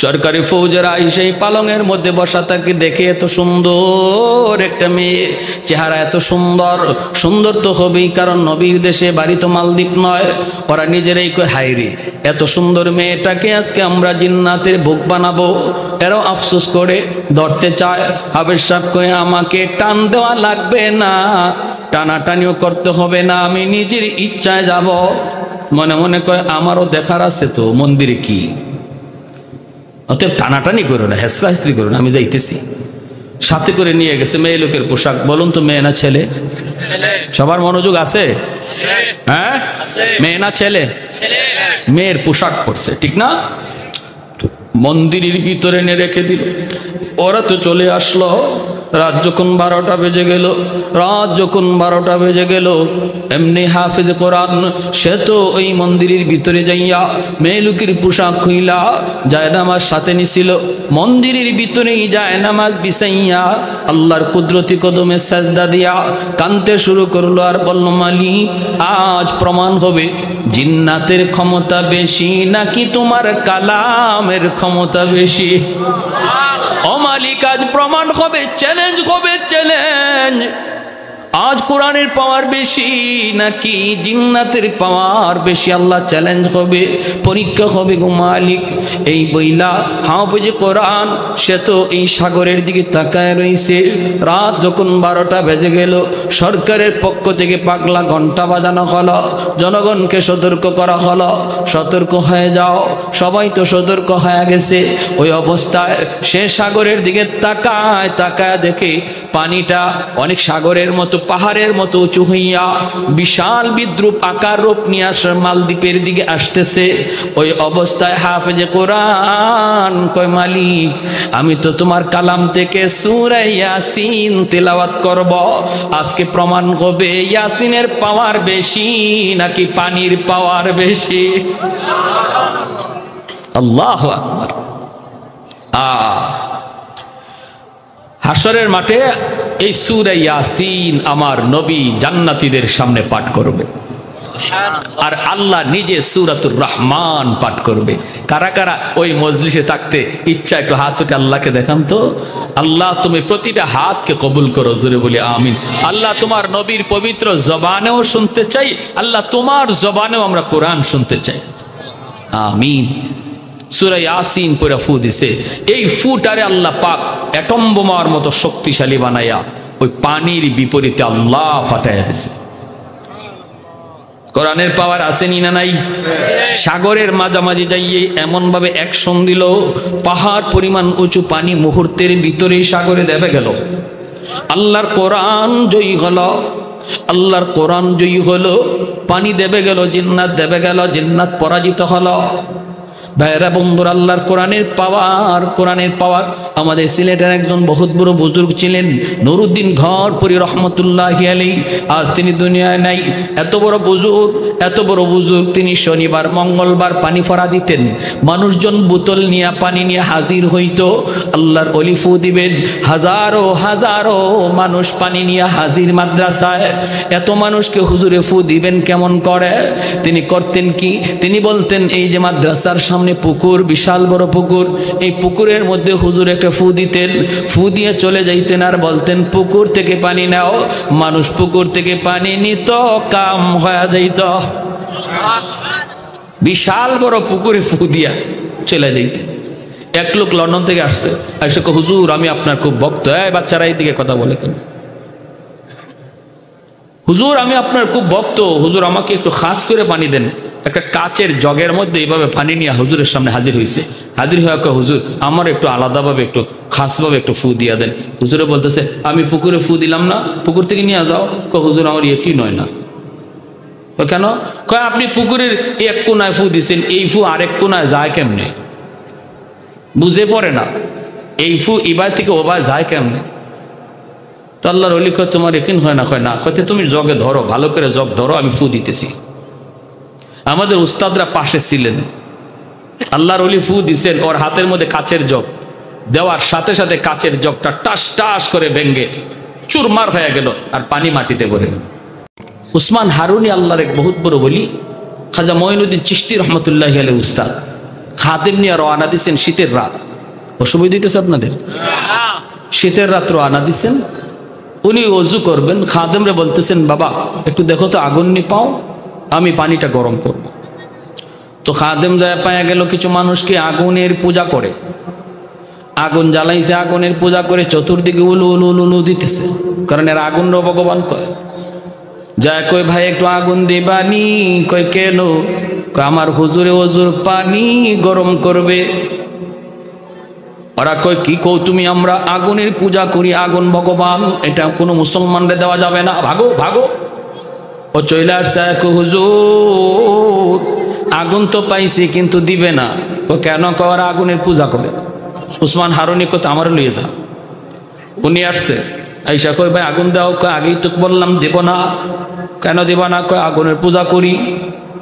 সরকারি ফৌজেরা সেই পালঙের মধ্যে বসা তাকে দেখে এত সুন্দর একটা মেয়ে, চেহারা এত সুন্দর, সুন্দর তো হবেই কারণ নবীর দেশে, বাড়ি তো মালদ্বীপ নয়। ওরা নিজেরাই কয় হায়রে এত সুন্দর মেয়েটাকে আজকে আমরা জিন্নাতের ভোগ বানাবো। এরাও আফসোস করে ধরতে চায়। হাফেজ সাহেব কয়ে আমাকে টান দেওয়া লাগবে না, টানাটানিও করতে হবে না, আমি নিজের ইচ্ছায় যাব। মনে মনে কয় আমারও দেখার আছে তো মন্দিরে কি, অতএব টানাটানি করো না, হেসরা হেসরি করো না, আমি যাইতেছি। সাথে করে নিয়ে গেছে মেয়ে লোকের পোশাক। বলুন তো মেয়ে না ছেলে? সবার মনোযোগ আছে? হ্যাঁ, মেয়ে না ছেলে? মেয়ের পোশাক পরছে, ঠিক না? মন্দিরের ভিতরে এনে রেখে দিল। ওরা তো চলে আসলো। রাত যখন 12টা বেজে গেল, রাত যখন 12টা বেজে গেল, এমনি হাফেজ কোরআন সে তো ওই মন্দিরের ভিতরে যাইয়া মেয়েলুকির পোশাক খুইলা জায়নামাজ সাথে নিছিল। মন্দিরের ভিতরেই জায়নামাজ বিছাইয়া আল্লাহর কুদরতি কদমে সাজদা দিয়া কানতে শুরু করলো আর বলল, মালিক আজ প্রমাণ হবে জিন্নাতের ক্ষমতা বেশি নাকি তোমার কালামের ক্ষমতা বেশি। ও মালিক আজ প্রমাণ হবে, চ্যালেঞ্জ হবে, চ্যালেঞ্জ। আজ কোরআনের পাওয়ার বেশি নাকি জিন্নাতের পাওয়ার বেশি? আল্লাহ চ্যালেঞ্জ হবে, পরীক্ষা হবে গো মালিক। এই বইলা হাফেজ কোরআন সে তো এই সাগরের দিকে তাকায় রইছে। রাত যখন 12টা বেজে গেল, সরকারের পক্ষ থেকে পাগলা ঘন্টা বাজানো হলো, জনগণকে সতর্ক করা হলো, সতর্ক হয়ে যাও। সবাই তো সতর্ক হয়ে গেছে। ওই অবস্থায় সে সাগরের দিকে তাকায়, তাকায় দেখে পানিটা অনেক সাগরের মতো, পাহাড়ের মতো উঁচু হইয়া বিশাল বিদ্রুপ আকার রূপ নিয়ে মালদ্বীপের দিকে আসতেছে। ওই অবস্থায় হাফেজে কোরআন কয়, মালিক আমি তো তোমার কালাম থেকে সূরা ইয়াসিন তেলাওয়াত করব। আজকে প্রমাণ হবে ইয়াসিনের পাওয়ার বেশি নাকি পানির পাওয়ার বেশি। আল্লাহু আকবার। হাশরের মাঠে এই সূরা ইয়াসিন আমার নবী জান্নাতীদের সামনে পাঠ করবে, আর আল্লাহ নিজে সূরাতুর রহমান পাঠ করবে। কারা কারা ওই মজলিসে থাকতে ইচ্ছা একটু হাত উঠে আল্লাহকে দেখান তো। আল্লাহ তুমি প্রতিটা হাতকে কবুল করো, জোরে বলি আমিন। আল্লাহ তোমার নবীর পবিত্র জবানেও শুনতে চাই, আল্লাহ তোমার জবানেও আমরা কোরআন শুনতে চাই, আমিন। সূরা ইয়াসিন পড়া ফু দিছে। এই ফুটারে আল্লাহ পাক অ্যাটম বোমার মতো শক্তিশালী বানাইয়া ওই পানির বিপরীতে আল্লাহ পাঠাইয়া দিছে। কোরআনের পাওয়ার আসেনি না নাই? সাগরের মাঝামাঝি যাইয়ে এমন ভাবে অ্যাকশন দিল, পাহাড় পরিমাণ উঁচু পানি মুহূর্তের ভিতরে সাগরে দেবে গেল। আল্লাহর কোরআন জয়ী হলো, আল্লাহর কোরআন জয়ী হলো, পানি দেবে গেল, জিন্নাত দেবে গেল, জিন্নাত পরাজিত হলো। ভাইরা বন্ধুরা, আল্লাহর কোরআনের পাওয়ার, কোরআনের পাওয়ার। আমাদের সিলেটের একজন বহুত বড় বুজুর্গ ছিলেন, নুরুদ্দিন ঘরপুরি রহমতুল্লাহি আলাইহি। আজ তিনি দুনিয়ায় নাই। এত বড় বুজুর্গ, এত বড় বুজুর্গ, তিনি শনিবার মঙ্গলবার পানি ফরা দিতেন। মানুষজন বোতল নিয়ে পানি নিয়ে হাজির হইতো। আল্লাহর ওলি ফু দিবেন, হাজারো হাজারো মানুষ পানি নিয়ে হাজির মাদ্রাসায়। এত মানুষকে হুজুরে ফু দিবেন কেমন করে? তিনি করতেন কি? তিনি বলতেন, এই যে মাদ্রাসার সামনে পুকুর, বিশাল বড় পুকুর, এই পুকুরের মধ্যে হুজুর একটা ফু দিতেন, ফু দিয়ে চলে যাইতেন আর বলতেন পুকুর থেকে পানি নাও। মানুষ পুকুর থেকে পানি নিত, কাম হয়ে যাইত। বিশাল বড় পুকুরে ফু দিয়া চলে যাইতেন। এক লোক লন্ডন থেকে আসছে, এসে হুজুর আমি আপনার খুব ভক্ত। এই বাচ্চারা এই দিকে কথা বলে কেন? হুজুর আমি আপনার খুব ভক্ত, হুজুর আমাকে একটু খাস করে পানি দেন। একটা কাচের জগের মধ্যে এইভাবে পানি নিয়ে হুজুরের সামনে হাজির হয়েছে। হাজির হয়ে হুজুর আমার একটু আলাদাভাবে একটু খাসভাবে একটু ফু দিয়া দেন। হুজুরে বলতেছে, আমি পুকুরে ফু দিলাম না, পুকুর থেকে নিয়ে যাও। হুজুর আমার এটি নয় না। কেন? কয় আপনি পুকুরের এক কোনায় ফু দিচ্ছেন, এই ফু আরেক কোনায় যায় কেমনে? বুঝে পড়ে না। এই ফু এবার থেকে ওবার যায় কেমনে? তো আল্লাহর ওলি কয় তোমার একিন হয় না? কয় না। কয়তে তুমি জগে ধরো, ভালো করে জগ ধরো, আমি ফু দিতেছি। আমাদের উস্তাদরা পাশে ছিলেন, আল্লাহর ওলি ফু দিছেন, ওর হাতের মধ্যে কাচের জগ দেওয়ার সাথে সাথে কাচের জগটা টাস টাস করে ভেঙ্গে চুরমার হয়ে গেল আর পানি মাটিতে পড়ে গেল। উসমান হারুনি আল্লাহর এক বহুত বড় বলি, খাজা মঈনুদ্দিন চিশতি রহমতুল্লাহি আলাইহি উস্তাদ। খাদেম নিয়ে রওনা দিচ্ছেন শীতের রাত। অসুবিধা দিতেছে আপনাদের? শীতের রাত রওনা দিচ্ছেন, উনি অজু করবেন, খাদেমরে বলতেছেন বাবা একটু দেখো তো আগুন নি পাও, আমি পানিটা গরম করব। তো খাদেম যায় পায়া গেল কিছু মানুষকে আগুনের পূজা করে, আগুন জ্বালাইছে, আগুনের পূজা করে চতুর্দিকে উলু উলু উলু উলু দিতেছে, কারণ এর আগুনও ভগবান কয়। যায় কই ভাই একটু আগুন দিবানি? কই কেন? আমার হুজুরে ওজুর পানি গরম করবে। ওরা কই কি কও তুমি? আমরা আগুনের পূজা করি, আগুন ভগবান, এটা কোনো মুসলমানরে দেওয়া যাবে না, ভাগো ভাগো। ও চলে আসছে, হুজুর আগুন তো পাইছি কিন্তু দিবে না। ও কেন? কর আগুনের পূজা করে। উসমান হারুনি কত আমার লইয়ে যা। উনি আসছে, আইসা কই ভাই আগুন দাও। কয় আগেই তো বললাম দেব না। কেন দেব না? কয় আগুনের পূজা করি।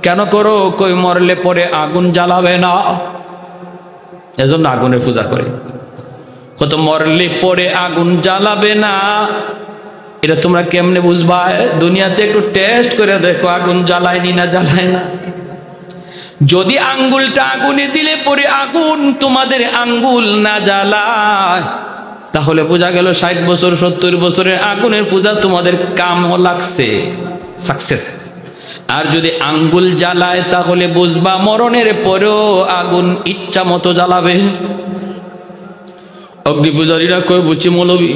কেন করো? কই মরলে পরে আগুন জ্বালাবে না, এজন্য আগুনের পূজা করে। কত মরলে পরে আগুন জ্বালাবে না, এটা তোমরা কেমনে বুঝবা? দুনিয়াতে একটু টেস্ট করে দেখো আগুন জ্বালায়নি না জ্বালায় না। যদি আঙ্গুলটা আগুনে দিলে পরে আগুন তোমাদের আঙ্গুল না জ্বালায়, তাহলে বোঝা গেল 60 বছর 70 বছরের আগুনের পূজা তোমাদের কামও লাগছে, সাকসেস। আর যদি আঙ্গুল জ্বালায় তাহলে বুঝবা মরণের পরেও আগুন ইচ্ছা মতো জ্বালাবে। অগ্নি পূজারীরা কয় বুঝছি মৌলবী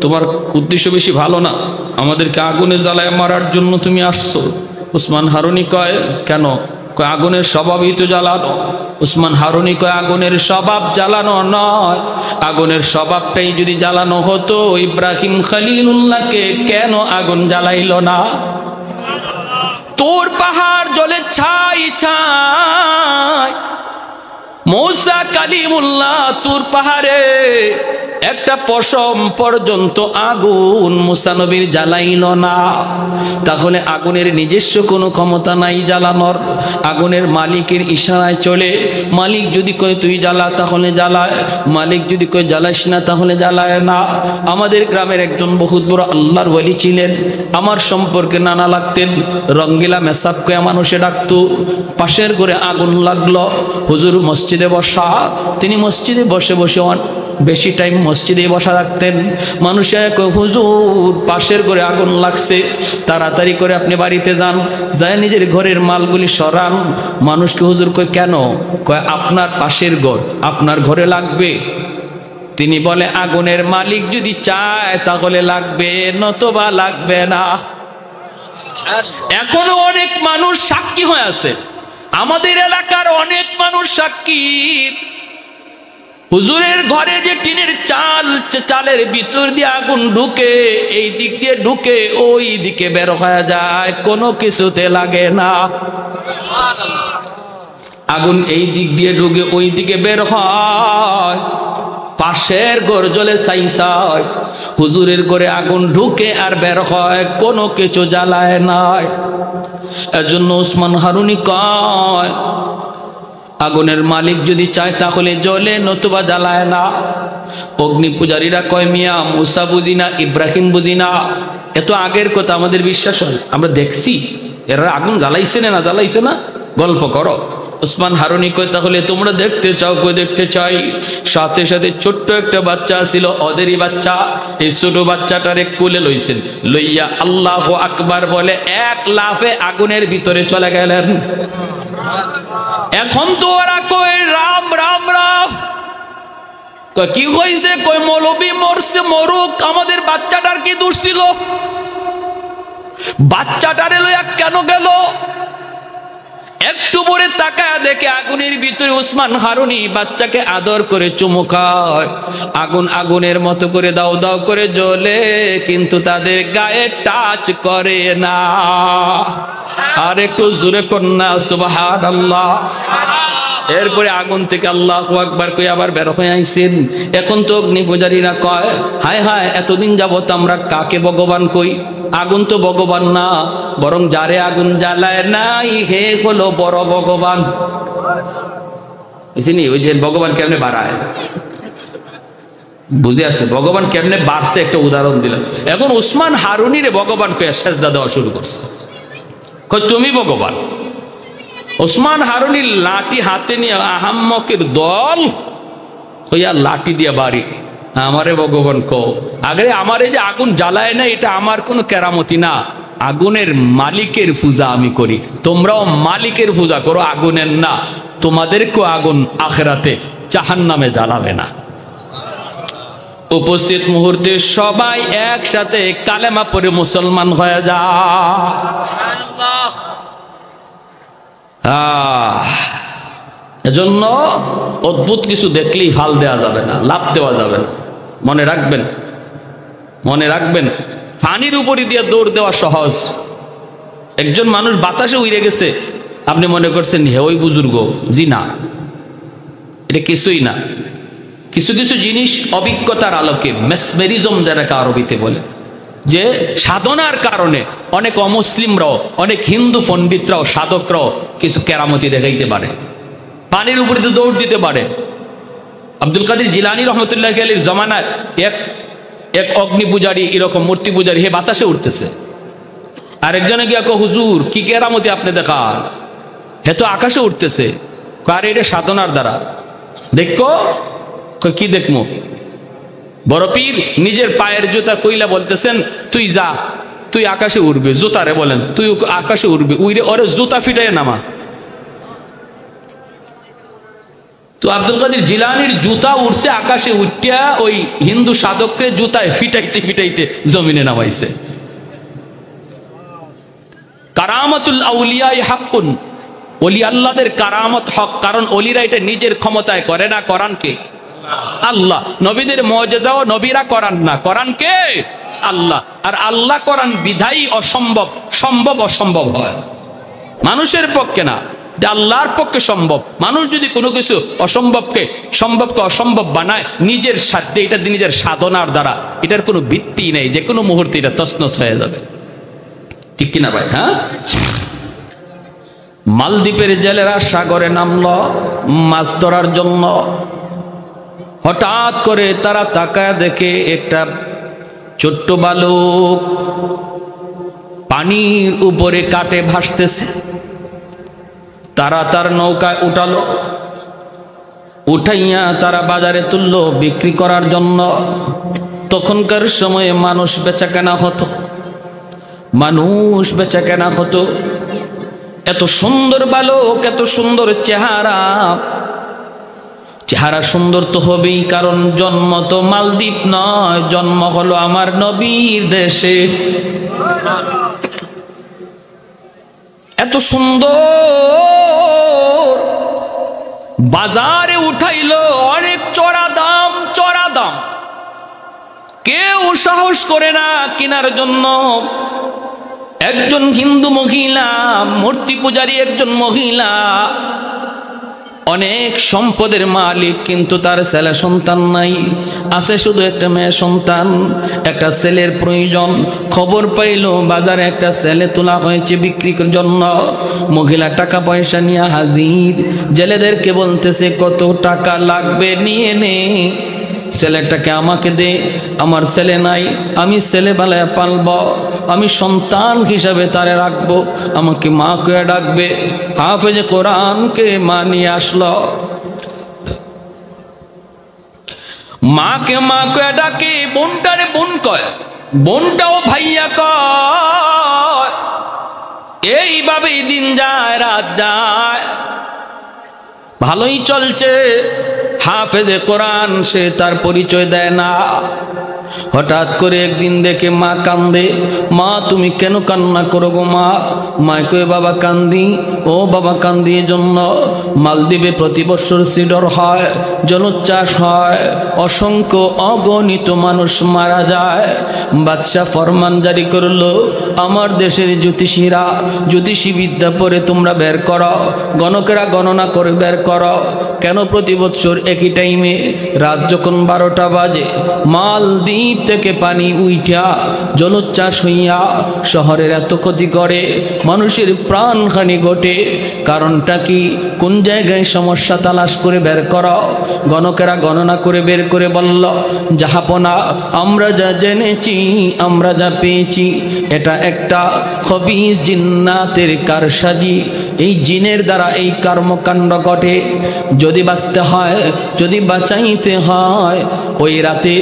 তোমার উদ্দেশ্য বেশি ভালো না, আমাদেরকে আগুনে জ্বালায় মারার জন্য তুমি আসছো। উসমান হারুনি কয় কেন? কয় আগুনের স্বভাবই তো জ্বালানো। উসমান হারুনি কয় আগুনের স্বভাব জ্বালানো নয়, আগুনের স্বভাবটাই যদি জ্বালানো হতো ইব্রাহিম খলিলুল্লাহকে কেন আগুন জ্বালাইল না? তোর পাহাড় জলে ছাই ছাই, মূসা কালিমুল্লাহ তুর পাহাড়ে একটা পশম পর্যন্ত আগুন মূসা নবীর জ্বালাইল না। তাহলে আগুনের নিজস্ব কোনো ক্ষমতা নাই জ্বালানোর, আগুনের মালিকের ইশারায় চলে। মালিক যদি কয় তুই জ্বালা তাহলে জ্বালায়, মালিক যদি কয় জ্বালাইস না তাহলে জ্বালায় না। আমাদের গ্রামের একজন বহুত বড় আল্লাহর ওয়ালি ছিলেন, আমার সম্পর্কে নানা লাগতেন, রঙ্গিলা মেসাব কয়ে মানুষে ডাকতো। পাশের ঘরে আগুন লাগলো, হুজুর মসজিদে বসা, তিনি মসজিদে বসে বসে বেশি টাইম মসজিদে বসা রাখতেন। মানুষে হুজুর পাশের ঘরে আগুন লাগছে, তাড়াতাড়ি করে আপনি বাড়িতে যান, যায় নিজের ঘরের মালগুলি সরান। মানুষকে হুজুর কয় কেন? কয় আপনার পাশের ঘর, আপনার ঘরে লাগবে। তিনি বলে আগুনের মালিক যদি চায় তাহলে লাগবে, নতবা লাগবে না। এখনো অনেক মানুষ সাক্ষী হয়ে আছে, আমাদের এলাকার অনেক মানুষ সাক্ষী। হুজুরের ঘরে যে টিনের চালের ভিতর দিয়ে আগুন ঢুকে, এই দিক দিয়ে ঢুকে ওই দিকে বের হয়ে যায়, কোনো কিছুতে লাগে না। আগুন এই দিক দিয়ে ঢুকে ওই দিকে বের হয়, পাশের ঘর জ্বলে ছাই, হুজুরের ঘরে আগুন ঢুকে আর বের হয়, কোনো কিছু জ্বালায় নাই। এজন্য উসমান হারুনি কয় আগুনের মালিক যদি চায় তাহলে জ্বলে, নতুবা জ্বালায় না। অগ্নি পূজারীরা কয় মিয়া মুসা বুঝি না, ইব্রাহিম বুঝি না, এত আগের কথা আমাদের বিশ্বাস হয়, আমরা দেখছি এরা আগুন জ্বালাইছে না জ্বালাইছে না, গল্প করো। উসমান হারুনি কয় তাহলে তোমরা দেখতে চাও? কই দেখতে চাই। সাথে সাথে ছোট্ট একটা বাচ্চা ছিল, ওদেরই বাচ্চা, এই ছোট বাচ্চাটারে কোলে লইছেন, লইয়া আল্লাহু আকবার বলে এক লাফে আগুনের ভিতরে চলে গেলেন। এখন তো ওরা কই রাম রাম রাম, কি হয়েছে? কই মৌলবী মরছে, মরুক, আমাদের বাচ্চাটার কি দোষ ছিল? বাচ্চাটারে লইয়া কেন গেল? একটু পরে তাকায় দেখে আগুনের ভিতরে উসমান হারুনি বাচ্চাকে আদর করে চুমু খায়। আগুন আগুনের মতো করে দাও দাও করে জ্বলে, কিন্তু তাদের গায়ে টাচ করে না। আর একটু জোরে কন্যা সুবহানাল্লাহ। এরপরে আগুন থেকে আল্লাহু আকবার কই আবার বের হয়ে আইছেন। এখন তো অগ্নি পূজারীরা কয় হায় হায়, এতদিন যাবত আমরা কাকে ভগবান কই? আগুন তো ভগবান না, বরং যারে আগুন জ্বালায় নাই হে হলো বড় ভগবান। বুঝিনি? ওই যে ভগবান কেমনে বাড়ায়, বুঝে আসছে ভগবান কেমনে বাড়ছে, একটা উদাহরণ দিলাম। এখন উসমান হারুনিরে ভগবান কয়ে সেজদা দেওয়া শুরু করছে, তুমি ভগবান। ওসমান হারুনির লাঠি হাতে নিয়ে আহাম্মকের দল হইয়া লাঠি দিয়া বাড়ি। আমারে ভগবান কো, আগে আমারে যে আগুন জ্বালায় না, এটা আমার কোনো কেরামতি না, আগুনের মালিকের পূজা আমি করি। তোমরাও মালিকের পূজা করো, আগুনের না। তোমাদেরকেও আগুন আখিরাতে জাহান্নামে জ্বালাবে না। উপস্থিত মুহূর্তে সবাই একসাথে কালেমা পড়ে মুসলমান হয়ে যায়। এজন্য অদ্ভুত কিছু দেখলেই ফাল দেওয়া যাবে না, লাভ দেওয়া যাবে না। মনে রাখবেন, মনে রাখবেন, পানির উপরই দিয়ে দৌড় দেওয়া সহজ। একজন মানুষ বাতাসে উড়ে গেছে, আপনি মনে করছেন হে ওই বুজুর্গ, জি না, এটা কিছুই না। কিছু কিছু জিনিস অভিজ্ঞতার আলোকে, মেসমেরিজম যারা আরবিতে বলে, যে সাধনার কারণে অনেক অমুসলিমরাও, অনেক হিন্দু পণ্ডিতরাও, সাধকরাও কিছু কেরামতি দেখাইতে পারে, পানির উপরে তো দৌড় দিতে পারে। আব্দুল কাদের জিলানী রহমতুল্লাহ আলাইহির জমানায় এক অগ্নি পূজারী, এরকম মূর্তি পূজারী, হে বাতাসে উঠতেছে। আরেকজনে গিয়া কো, হুজুর কি কেরামতি আপনি দেখান, হে তো আকাশে উঠতেছে। কার এটা সাধনার দ্বারা দেখো, কি দেখবো? বড় পীর নিজের পায়ের জুতা কইলা বলতেছেন, তুই যা, তুই আকাশে উড়বে। জুতারে বলেন তুই আকাশে উড়বে, উইরে ওরে জুতা ফিটাই নামা। তো আব্দুল কাদের জিলানীর জুতা উঠছে আকাশে, উঠিয়া ওই হিন্দু সাধককে জুতায় ফিটাইতে ফিটাইতে জমিনে নামাইছে। কারামাতুল আউলিয়া হাক্কুন, ওলি আল্লাহদের কারামত হক, কারণ ওলিরা এটা নিজের ক্ষমতায় করে না, করান কে? আল্লাহ। নবীদের মুজিজাও নবীরা করান না, করান কে? আল্লাহ। আর আল্লাহ করান বিধাই অসম্ভব সম্ভব অসম্ভব হয়, মানুষের পক্ষে না, আল্লাহর পক্ষে সম্ভব। মানুষ যদি কোনো কিছু অসম্ভবকে সম্ভবকে অসম্ভব বানায় নিজের সাধ্যে, এটা নিজের সাধনার দ্বারা, এটার কোনো ভিত্তি নেই, যে কোনো মুহূর্তে এটা তছনছ হয়ে যাবে। ঠিক কিনা ভাই? হ্যাঁ। মালদ্বীপের জেলেরা সাগরে নামলো মাছ ধরার জন্য। হঠাৎ করে তারা তাকায় দেখে একটা ছোট্ট বালক পানির উপরে কাটে ভাসতেছে। তারা তার নৌকায় উঠালো, উঠাইয়া তারা বাজারে তুললো বিক্রি করার জন্য। তখনকার সময়ে মানুষ বেচাকেনা হতো, মানুষ বেচাকেনা হতো। এত সুন্দর বালক, এত সুন্দর চেহারা, চেহারা সুন্দর তো হবেই, কারণ জন্ম তো মালদ্বীপ নয়, জন্ম হলো আমার নবীর দেশে। এত সুন্দর বাজারে উঠাইলো, অনেক চড়া দাম, চড়া দাম। কেউ সাহস করে না কেনার জন্য। একজন হিন্দু মহিলা, মূর্তি পূজারী একজন মহিলা, অনেক সম্পদের মালিক, কিন্তু তার ছেলে সন্তান নাই, আছে শুধু একটা মেয়ে সন্তান। একটা ছেলের প্রয়োজন, খবর পাইল বাজারে একটা ছেলে তোলা হয়েছে বিক্রির জন্য। মহিলা টাকা পয়সা নিয়ে হাজির, জেলেদেরকে বলতেছে কত টাকা লাগবে নিয়ে নে, ছেলেটাকে আমাকে দে, আমার ছেলে নাই, আমি ছেলে বেলায় পালব, আমি সন্তান হিসাবে তারে রাখবো, আমাকে মা কে ডাকবে। হাফেজে কোরআনকে মা নিয়ে আসলো, মাকে মা কে ডাকে, বোনটারে বোন কয়, বোনটাও ভাইয়া কয়। এইভাবেই দিন যায়, রাত যায়, ভালোই চলছে। হাফেজে কোরআন, সে তার পরিচয় দেয় না। হঠাৎ করে একদিন দেখে মা কান্দে। মা তুমি কেন কান্না করো গো মা? মা কয়ে বাবা কান্দি। ও বাবা কান্দি এজন্য, মালদ্বীপে প্রতি বছর সিডর হয়, জলোচ্ছ্বাস হয়, অসংখ্য অগণিত মানুষ মারা যায়। বাদশাহ ফরমান জারি করলো, আমার দেশের জ্যোতিষীরা জ্যোতিষী বিদ্যা পড়ে তোমরা বের করো, গণকেরা গণনা করে বের করো, কেন প্রতি বছর একই টাইমে রাত যখন 12টা বাজে মালদ্বীপ থেকে পানি উইঠা জলোচ্ছ্বাস হইয়া শহরের এত ক্ষতি করে, মানুষের প্রাণহানি ঘটে। কারণটা কি? কোন জায়গায় সমস্যা তালাশ করে বের করো। গণকেরা গণনা করে বের করে বলল, জাহাপনা আমরা যা জেনেছি, আমরা যা পেয়েছি, এটা একটা খবিস জিন্নাতের কারসাজি। এই জিনের দ্বারা এই কর্মকাণ্ড ঘটে। যদি বাঁচতে হয়, যদি বাঁচাইতে হয়, ওই রাতে,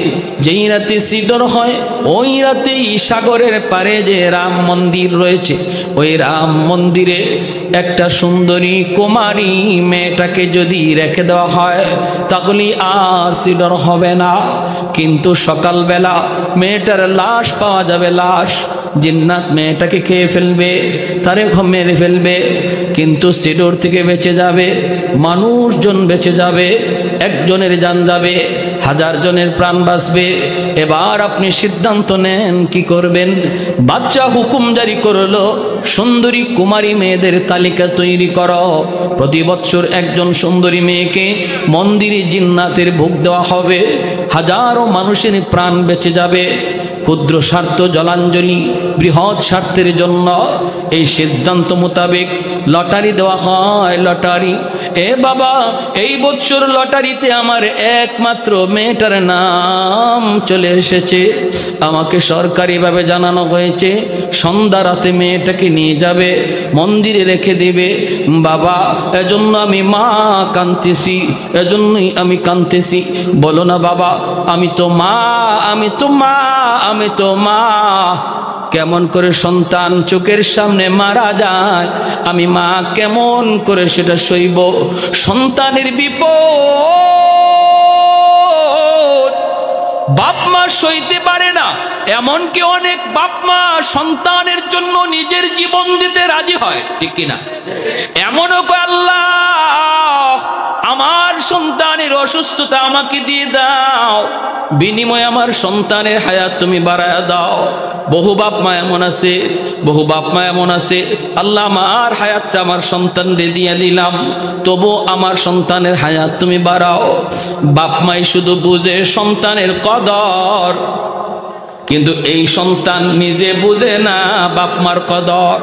যেই রাতে সিডর হয়, ওই রাতেই সাগরের পারে যে রাম মন্দির রয়েছে, ওই রাম মন্দিরে একটা সুন্দরী কুমারী মেয়েটাকে যদি রেখে দেওয়া হয় তাহলে আর সিডর হবে না। কিন্তু সকালবেলা মেয়েটার লাশ পাওয়া যাবে, লাশ। জিন্নাত মেয়েটাকে খেয়ে ফেলবে, তারে মেরে ফেলবে, কিন্তু সিডর থেকে বেঁচে যাবে, মানুষজন বেঁচে যাবে, একজনের জান যাবে, 1000 জনের প্রাণ বাঁচবে। এবার আপনি সিদ্ধান্ত নেন কি করবেন। বাদশা হুকুম জারি করলো, সুন্দরী কুমারী মেয়েদের তালিকা তৈরি করো। প্রতি বছর একজন সুন্দরী মেয়েকে মন্দিরে জিন্নাতের ভোগ দেওয়া হবে, হাজারো মানুষের প্রাণ বেঁচে যাবে। ক্ষুদ্র স্বার্থ জলাঞ্জলি, বৃহৎ স্বার্থের জন্য এই সিদ্ধান্ত মোতাবেক লটারি দেওয়া হয়। লটারি, এ বাবা, এই বছর লটারিতে আমার একমাত্র মেয়েটার নাম চলে এসেছে। আমাকে সরকারিভাবে জানানো হয়েছে সন্ধ্যা রাতে মেয়েটাকে নিয়ে যাবে, মন্দিরে রেখে দেবে। বাবা, এজন্য আমি মা কাঁদতেছি, এজন্যই আমি কাঁদতেছি। বলো না বাবা, আমি তো মা, আমি তো মা, আমি তো মা। কেমন করে সন্তান চোখের সামনে মারা যায়, আমি মা কেমন করে সেটা সইব। সন্তানের বিপদ বাপ মা সইতে পারে না। এমনকি অনেক বাপ মা সন্তানের জন্য নিজের জীবন দিতে রাজি হয়, ঠিক কিনা? এমনও কয়, আল্লাহ আমার সন্তানের অসুস্থতা আমাকে দিয়ে দাও, বিনিময়ে আমার সন্তানের হায়াত তুমি বাড়ায় দাও। বহু বাপ মা এমন আছে, বহু বাপ মা এমন আছে, আল্লাহ আমার হায়াতটা আমার সন্তানরে দিয়ে দিলাম, তবু আমার সন্তানের হায়াত তুমি বাড়াও। বাপ মাই শুধু বুঝে সন্তানের কদর, কিন্তু এই সন্তান নিজে বুঝে না বাপ মার কদর,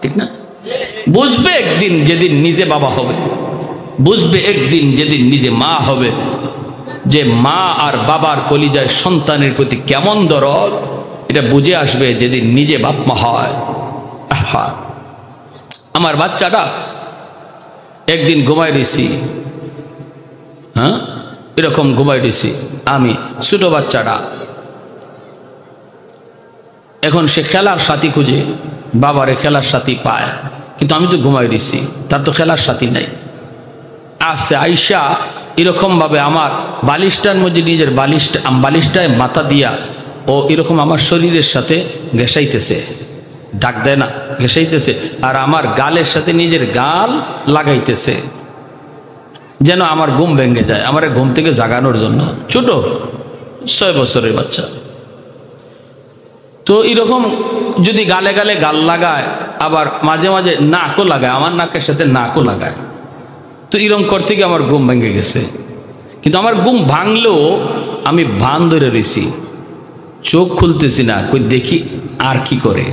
ঠিক না? বুঝবে একদিন যেদিন নিজে বাবা হবে, বুঝবে একদিন যেদিন নিজে মা হবে, যে মা আর বাবার কলিজায় সন্তানের প্রতি কেমন দরদ, এটা বুঝে আসবে যেদিন নিজে বাপ মা হয়। আমার বাচ্চাটা একদিন ঘুমাই দিছি, হ্যাঁ এরকম ঘুমাই দিছি আমি, ছোট বাচ্চাটা। এখন সে খেলার সাথী খুঁজে, বাবারে খেলার সাথী পায়, কিন্তু আমি তো ঘুমাই দিছি, তার তো খেলার সাথী নাই। আসছে আইসা এরকম ভাবে আমার বালিশটার মধ্যে নিজের বালিশটায় মাথা দিয়া ও এরকম আমার শরীরের সাথে ঘেঁষাইতেছে, ডাক দেয় না, ঘেঁষাইতেছে, আর আমার গালের সাথে নিজের গাল লাগাইতেছে, যেন আমার ঘুম ভেঙে যায়, আমার ঘুম থেকে জাগানোর জন্য। ছোট 6 বছরের বাচ্চা। তো এরকম যদি গালে গালে গাল লাগায়, আবার মাঝে মাঝে নাকও লাগায়, আমার নাকের সাথে নাকও লাগায়, তো এরকম করতে গিয়ে আমার ঘুম ভেঙে গেছে। কিন্তু আমার ঘুম ভাঙলেও আমি ভান ধরে রয়েছি, চোখ খুলতেছি না, কই দেখি আর কি করে।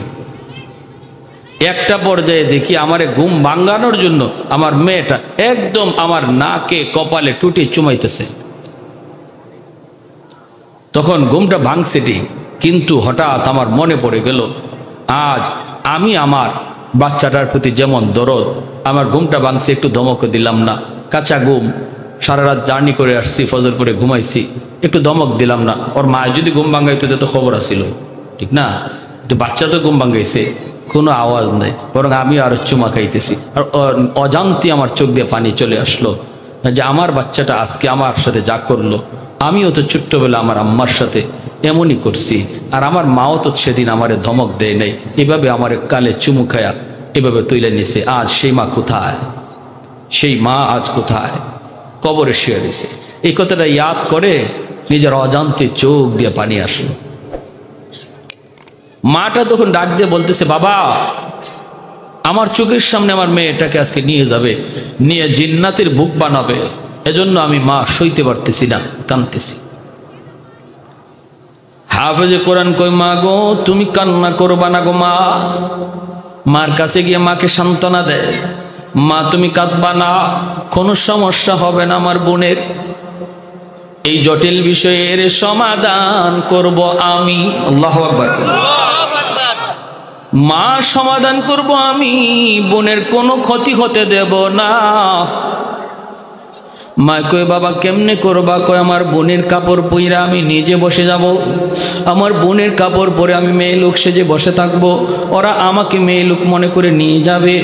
একটা পর্যায়ে দেখি আমারে ঘুম ভাঙানোর জন্য আমার মেয়েটা একদম আমার নাকে কপালে টুটি চুমাইতেছে। তখন ঘুমটা ভাঙছে ঠিক, কিন্তু হঠাৎ আমার মনে পড়ে গেল, আজ আমি আমার বাচ্চাটার প্রতি যেমন দরদ, আমার ঘুমটা ভাঙছে, একটু ধমক দিলাম না। কাঁচা ঘুম, সারা রাত জার্নি করে আসছি, ফজর করে ঘুমাইছি, একটু ধমক দিলাম না। ওর মা যদি ঘুম ভাঙাইতো তো খবর আসছিল, ঠিক না? তো বাচ্চা তো ঘুম ভাঙাইছে, কোনো আওয়াজ নাই, বরং আমি আরো চুমা খাইতেছি। আর অজান্তে আমার চোখ দিয়ে পানি চলে আসলো, যে আমার বাচ্চাটা আজকে আমার সাথে যা করলো, আমিও তো ছোট্টবেলা আমার আম্মার সাথে এমনই করছি, আর আমার মাও তো সেদিন আমারে ধমক দেয় নাই, এভাবে আমার কালে চুমু খায়া এভাবে তুলে নিয়েছে। আজ সেই মা কোথায়? সেই মা আজ কোথায়? কবরে শুয়ে দিয়েছে। এই কথাটা ইয়াদ করে নিজের অজান্তে চোখ দিয়ে পানি আসলো। মাটা তখন ডাক দিয়ে বলতেছে, বাবা আমার চোখের সামনে আমার মেয়েটাকে আজকে নিয়ে যাবে, নিয়ে জিন্নাতের বুক বানাবে, এজন্য আমি মা সইতে পারতেছি না, কাঁদতেছি। হাফেজে কোরআন কই, মা গো তুমি কান্না করবা না গো মা। মার কাছে গিয়ে মাকে সান্ত্বনা দেয়, মা তুমি কাঁদবা না, কোনো সমস্যা হবে না আমার বোনের, এই জটিল বিষয়ের সমাধান করব আমি। আল্লাহু আকবার। মা সমাধান করব আমি, বোনের কোনো ক্ষতি হতে দেব না। মা কয় বাবা কেমনে করবা? কয় আমার বোনের কাপড় পইরা আমি নিজে বসে যাব, আমার বোনের কাপড় পরে আমি মেয়ে লোক সেজে বসে থাকবো, ওরা আমাকে মেয়ে লোক মনে করে নিয়ে যাবে।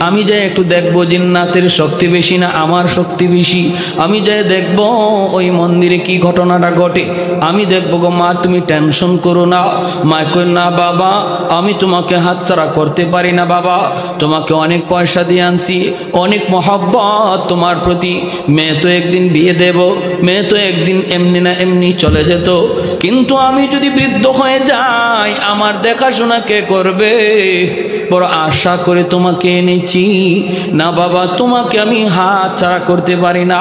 আমি যাই একটু দেখবো জিন্নাতের শক্তি বেশি না আমার শক্তি বেশি, আমি যাই দেখবো ওই মন্দিরে কি ঘটনাটা ঘটে, আমি দেখবো গো মা, তুমি টেনশন করো না। মা কয় না বাবা, আমি তোমাকে হাতছাড়া করতে পারি না বাবা, তোমাকে অনেক পয়সা দিয়ে আনছি, অনেক মহব্বত তোমার প্রতি, মেয়ে তো একদিন বিয়ে দেব, মেয়ে তো একদিন এমনি না এমনি চলে যেত, কিন্তু আমি যদি বৃদ্ধ হয়ে যাই আমার দেখাশোনা কে করবে? বড় আশা করে তোমাকে এনেছি, না বাবা তোমাকে আমি হাত ছাড়া করতে পারি না।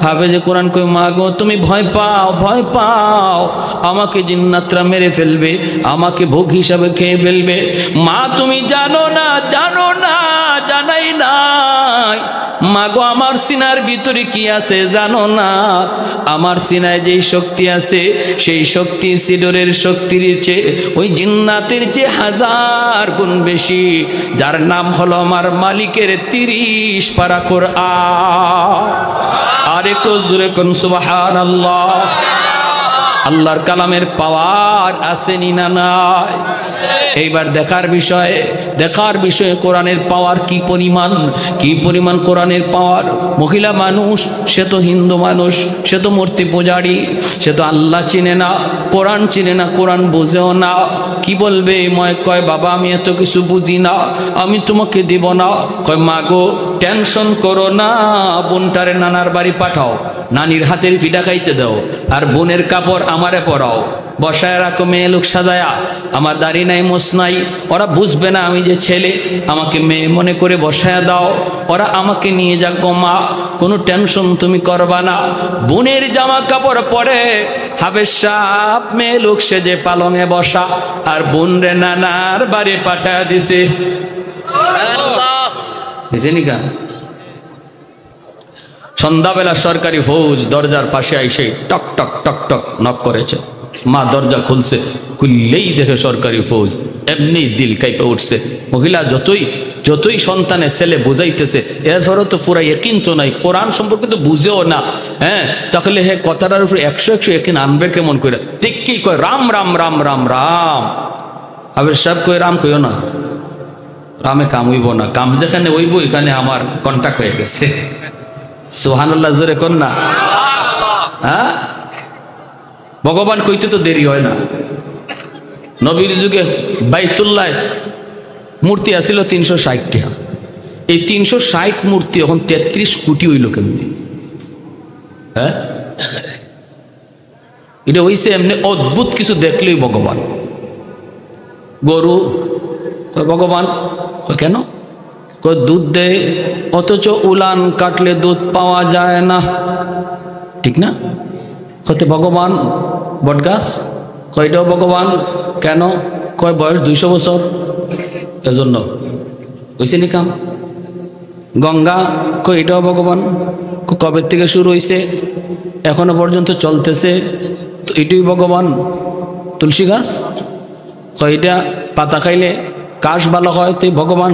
হাফেজে কোরআন কই মা গো তুমি ভয় পাও, ভয় পাও আমাকে জিন্নাতরা মেরে ফেলবে, আমাকে ভোগ হিসাবে খেয়ে ফেলবে। মা তুমি জানো না, জানো না, জানাই নাই মা গো আমার সিনার ভিতরে কি আছে জানো না? আমার সিনায় যেই শক্তি আছে সেই শক্তি সিডরের শক্তির চেয়ে, ওই জিন্নাতের চেয়ে 1000 গুণ বেশি, যার নাম হলো আমার মালিকের 30 পারা কোরআন। আর একটু জোরে কোন সুবহানাল্লাহ। আল্লাহর কালামের পাওয়ার আছে না নাই? এইবার দেখার বিষয়ে কোরআনের পাওয়ার কি পরিমাণ, কি পরিমাণ কোরআনের পাওয়ার। মহিলা মানুষ, সে তো হিন্দু মানুষ, সে তো মূর্তি পূজারি, সে তো আল্লাহ চিনে না, কোরআন চিনে না, কোরআন বুঝেও না। কি বলবে? ময় কয় বাবা আমি এত কিছু বুঝি না, আমি তোমাকে দিব না। কয় মা গো টেনশন করো না, বোনটারে নানার বাড়ি পাঠাও, নানির হাতের পিঠা খাইতে দাও, আর বোনের কাপড় আমারে পরাও, বসায় রাখো মেয়ে লোক সাজায়া, আমার দাড়ি নাই মোছ নাই, ওরা বুঝবে না আমি যে ছেলে, আমাকে মেয়ে মনে করে বসায় দাও, ওরা আমাকে নিয়ে যাক গো মা, কোনো টেনশন তুমি করবা না। বোনের জামা কাপড় পরে হাফেজ সাহেব মেয়ে লোক সেজে পালঙে বসা, আর বোন রে নানার বাড়ি পাঠায় দিছে। বুঝেনি? সন্ধ্যাবেলা সরকারি ফৌজ দরজার পাশে আইসে টক টক টক টক নক করেছে। মা দরজা খুলছে, খুললেই দেখে সরকারি ফৌজ, এমনি দিল কাইপে উঠছে। মহিলা যতই সন্তানের ছেলে বুঝাইতেছে, এরপরও তো পুরা একিন তো নাই, কোরআন সম্পর্কে তো বুঝেও না। হ্যাঁ, তাহলে হে কথাটার উপরে 100 একিন আনবে কেমন করে? দেখি কয় রাম রাম রাম রাম রাম। আবার সব কই রাম কইও না, রামে কাম হইব না, কাম যেখানে হইব এখানে আমার কন্টাক্ট হয়ে গেছে। সুবহানাল্লাহ জোরে কোন না। হ্যাঁ, ভগবান কইতে তো দেরি হয় না। নবীর যুগে বাইতুল্লাহ মূর্তি আছিল 360টা, এই 360 মূর্তি এখন 33 কোটি হইল কেমনি? হ্যাঁ, এটা হইছে এমনি অদ্ভুত কিছু দেখলেই ভগবান। গরু ভগবান কেন? দুধ দেয়, অথচ উলান কাটলে দুধ পাওয়া যায় না, ঠিক না? কত ভগবান। বটগাছ কয়টাও ভগবান। কেন? কয় বয়স 200 বছর, এজন্য হয়েছে নি কাম। গঙ্গা কয়টাও ভগবান, কবে থেকে শুরু হয়েছে এখনো পর্যন্ত চলতেছে, তো এটাই ভগবান। তুলসী গাছ কয়টা পাতা খাইলে কাশ ভালো হয়, তুই ভগবান।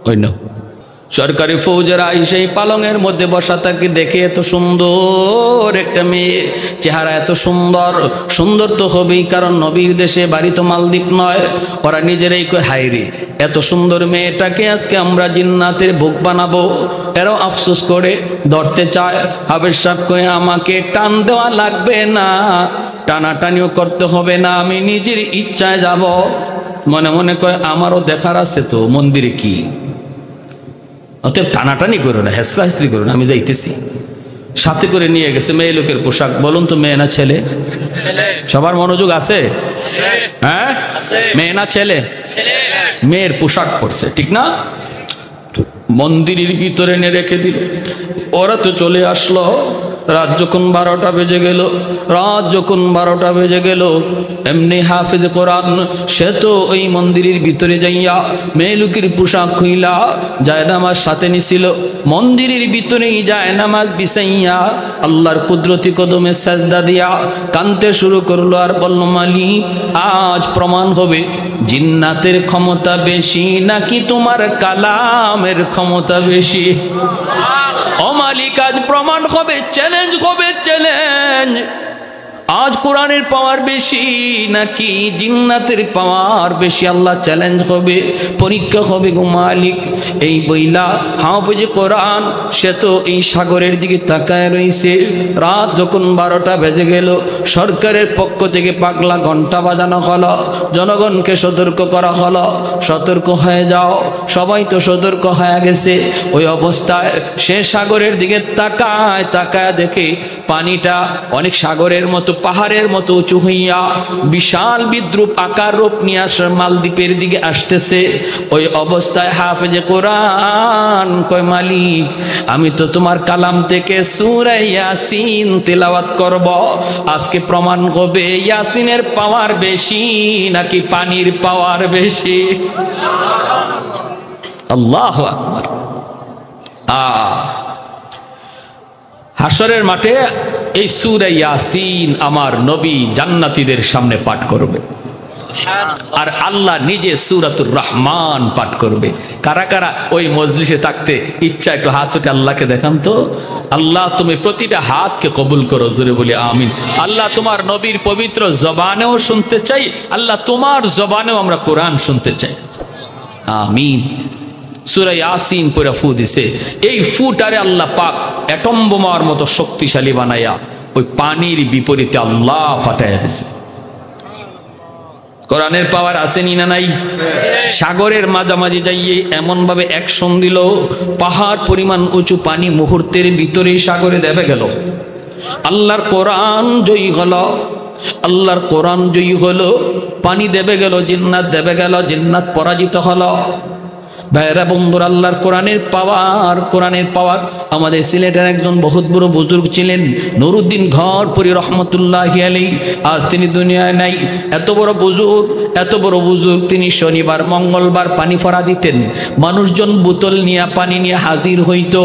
অন্য সরকারি ফৌজেরা সেই পালঙের মধ্যে বসা তাকে দেখে এত সুন্দর একটা মেয়ে, চেহারা এত সুন্দর, সুন্দর তো হবেই, কারণ নবীর দেশে, বাড়ি তো মালদ্বীপ নয়। ওরা নিজেরাই কয় হায়রে এত সুন্দর মেয়েটাকে আজকে আমরা জিন্নাতের ভোগ বানাবো। এরাও আফসোস করে ধরতে চায়। হাফেজ সাহেব কয় আমাকে টান দেওয়া লাগবে না, টানাটানিও করতে হবে না, আমি নিজের ইচ্ছায় যাব। মনে মনে কয় আমারও দেখার আছে তো মন্দিরে কি, অতএব টানাটানি করো না, হেসরা হেসরি করো না, আমি যাইতেছি। সাথে করে নিয়ে গেছে মেয়ে লোকের পোশাক। বলুন তো মেয়ে না ছেলে? সবার মনোযোগ আছে? হ্যাঁ, মেয়ে না ছেলে? মেয়ের পোশাক পরছে, ঠিক না? মন্দিরের ভিতরে এনে রেখে দিল। ওরা তো চলে আসলো, রাত যখন 12টা বেজে গেল, রাত যখন 12টা বেজে গেল, এমনি হাফেজ কোরআন সে তো ওই মন্দিরের ভিতরে যাইয়া মেলুকির পোশাক খুইলা জায়নামাজ সাথে নিছিল, মন্দিরের ভিতরেই জায়নামাজ বিছাইয়া আল্লাহর কুদরতি কদমে সাজদা দিয়া কানতে শুরু করলো আর বলল, মালিক আজ প্রমাণ হবে জিন্নাতের ক্ষমতা বেশি নাকি তোমার কালামের ক্ষমতা বেশি। ও মালিক আজ প্রমাণ হবে, চ্যালেঞ্জ হবে, চ্যালেঞ্জ। আজ কোরআনের পাওয়ার বেশি নাকি জিন্নাতের পাওয়ার বেশি, আল্লাহ চ্যালেঞ্জ হবে, পরীক্ষা হবে গো মালিক। এই বইলা হাফেজ কোরআন সে তো এই সাগরের দিকে তাকায় রইছে। রাত যখন 12টা বেজে গেল, সরকারের পক্ষ থেকে পাগলা ঘন্টা বাজানো হলো, জনগণকে সতর্ক করা হলো, সতর্ক হয়ে যাও। সবাই তো সতর্ক হয়ে গেছে। ওই অবস্থায় সে সাগরের দিকে তাকায়, তাকায় দেখে পানিটা অনেক সাগরের মতো, পাহাড়ের মতো উঁচু হইয়া বিশাল বিদ্রুপ আকার রূপ নিয়ে মালদ্বীপের দিকে আসতেছে। ওই অবস্থায় হাফেজে কোরআন কয়, মালিক আমি তো তোমার কালাম থেকে সূরা ইয়াসিন তেলাওয়াত করব, আজকে প্রমাণ হবে ইয়াসিনের পাওয়ার বেশি নাকি পানির পাওয়ার বেশি। আল্লাহু আকবার। হাশরের মাঠে এই সূরা ইয়াসিন আমার নবী জান্নাতীদের সামনে পাঠ করবে, আর আল্লাহ নিজে সূরাতুর রহমান পাঠ করবে। কারা কারা ওই মজলিসে থাকতে ইচ্ছা একটু হাত উঠে আল্লাহকে দেখান তো। আল্লাহ তুমি প্রতিটা হাতকে কবুল করো, জোরে বলি আমিন। আল্লাহ তোমার নবীর পবিত্র জবানেও শুনতে চাই, আল্লাহ তোমার জবানেও আমরা কোরআন শুনতে চাই, আমিন। সূরা ইয়াসিন পড়া ফু দিছে, এই ফুটারে আল্লাহ পাক অ্যাটম বোমার মতো শক্তিশালী বানায়া ওই পানির বিপরীতে আল্লাহ পাঠাইয়া দিছে। কোরআনের পাওয়ার আসেনি না নাই? সাগরের মাঝামাঝি যাইয়ে এমন ভাবে অ্যাকশন দিল, পাহাড় পরিমাণ উঁচু পানি মুহূর্তের ভিতরে সাগরে দেবে গেল। আল্লাহর কোরআন জয়ী হলো, আল্লাহর কোরআন জয়ী হলো, পানি দেবে গেল, জিন্নাত দেবে গেল, জিন্নাত পরাজিত হলো। ভাইরা বন্ধুরা, আল্লাহর কোরআনের পাওয়ার, কোরআনের পাওয়ার। আমাদের সিলেটের একজন বহুত বড় বুজুর্গ ছিলেন, নুরুদ্দিন ঘরপুরি রহমতুল্লাহি আলাইহি, আজ তিনি দুনিয়ায় নাই। এত বড় বুজুর্গ, এত বড় বুজুর্গ, তিনি শনিবার মঙ্গলবার পানি ফরা দিতেন। মানুষজন বোতল নিয়ে পানি নিয়ে হাজির হইতো,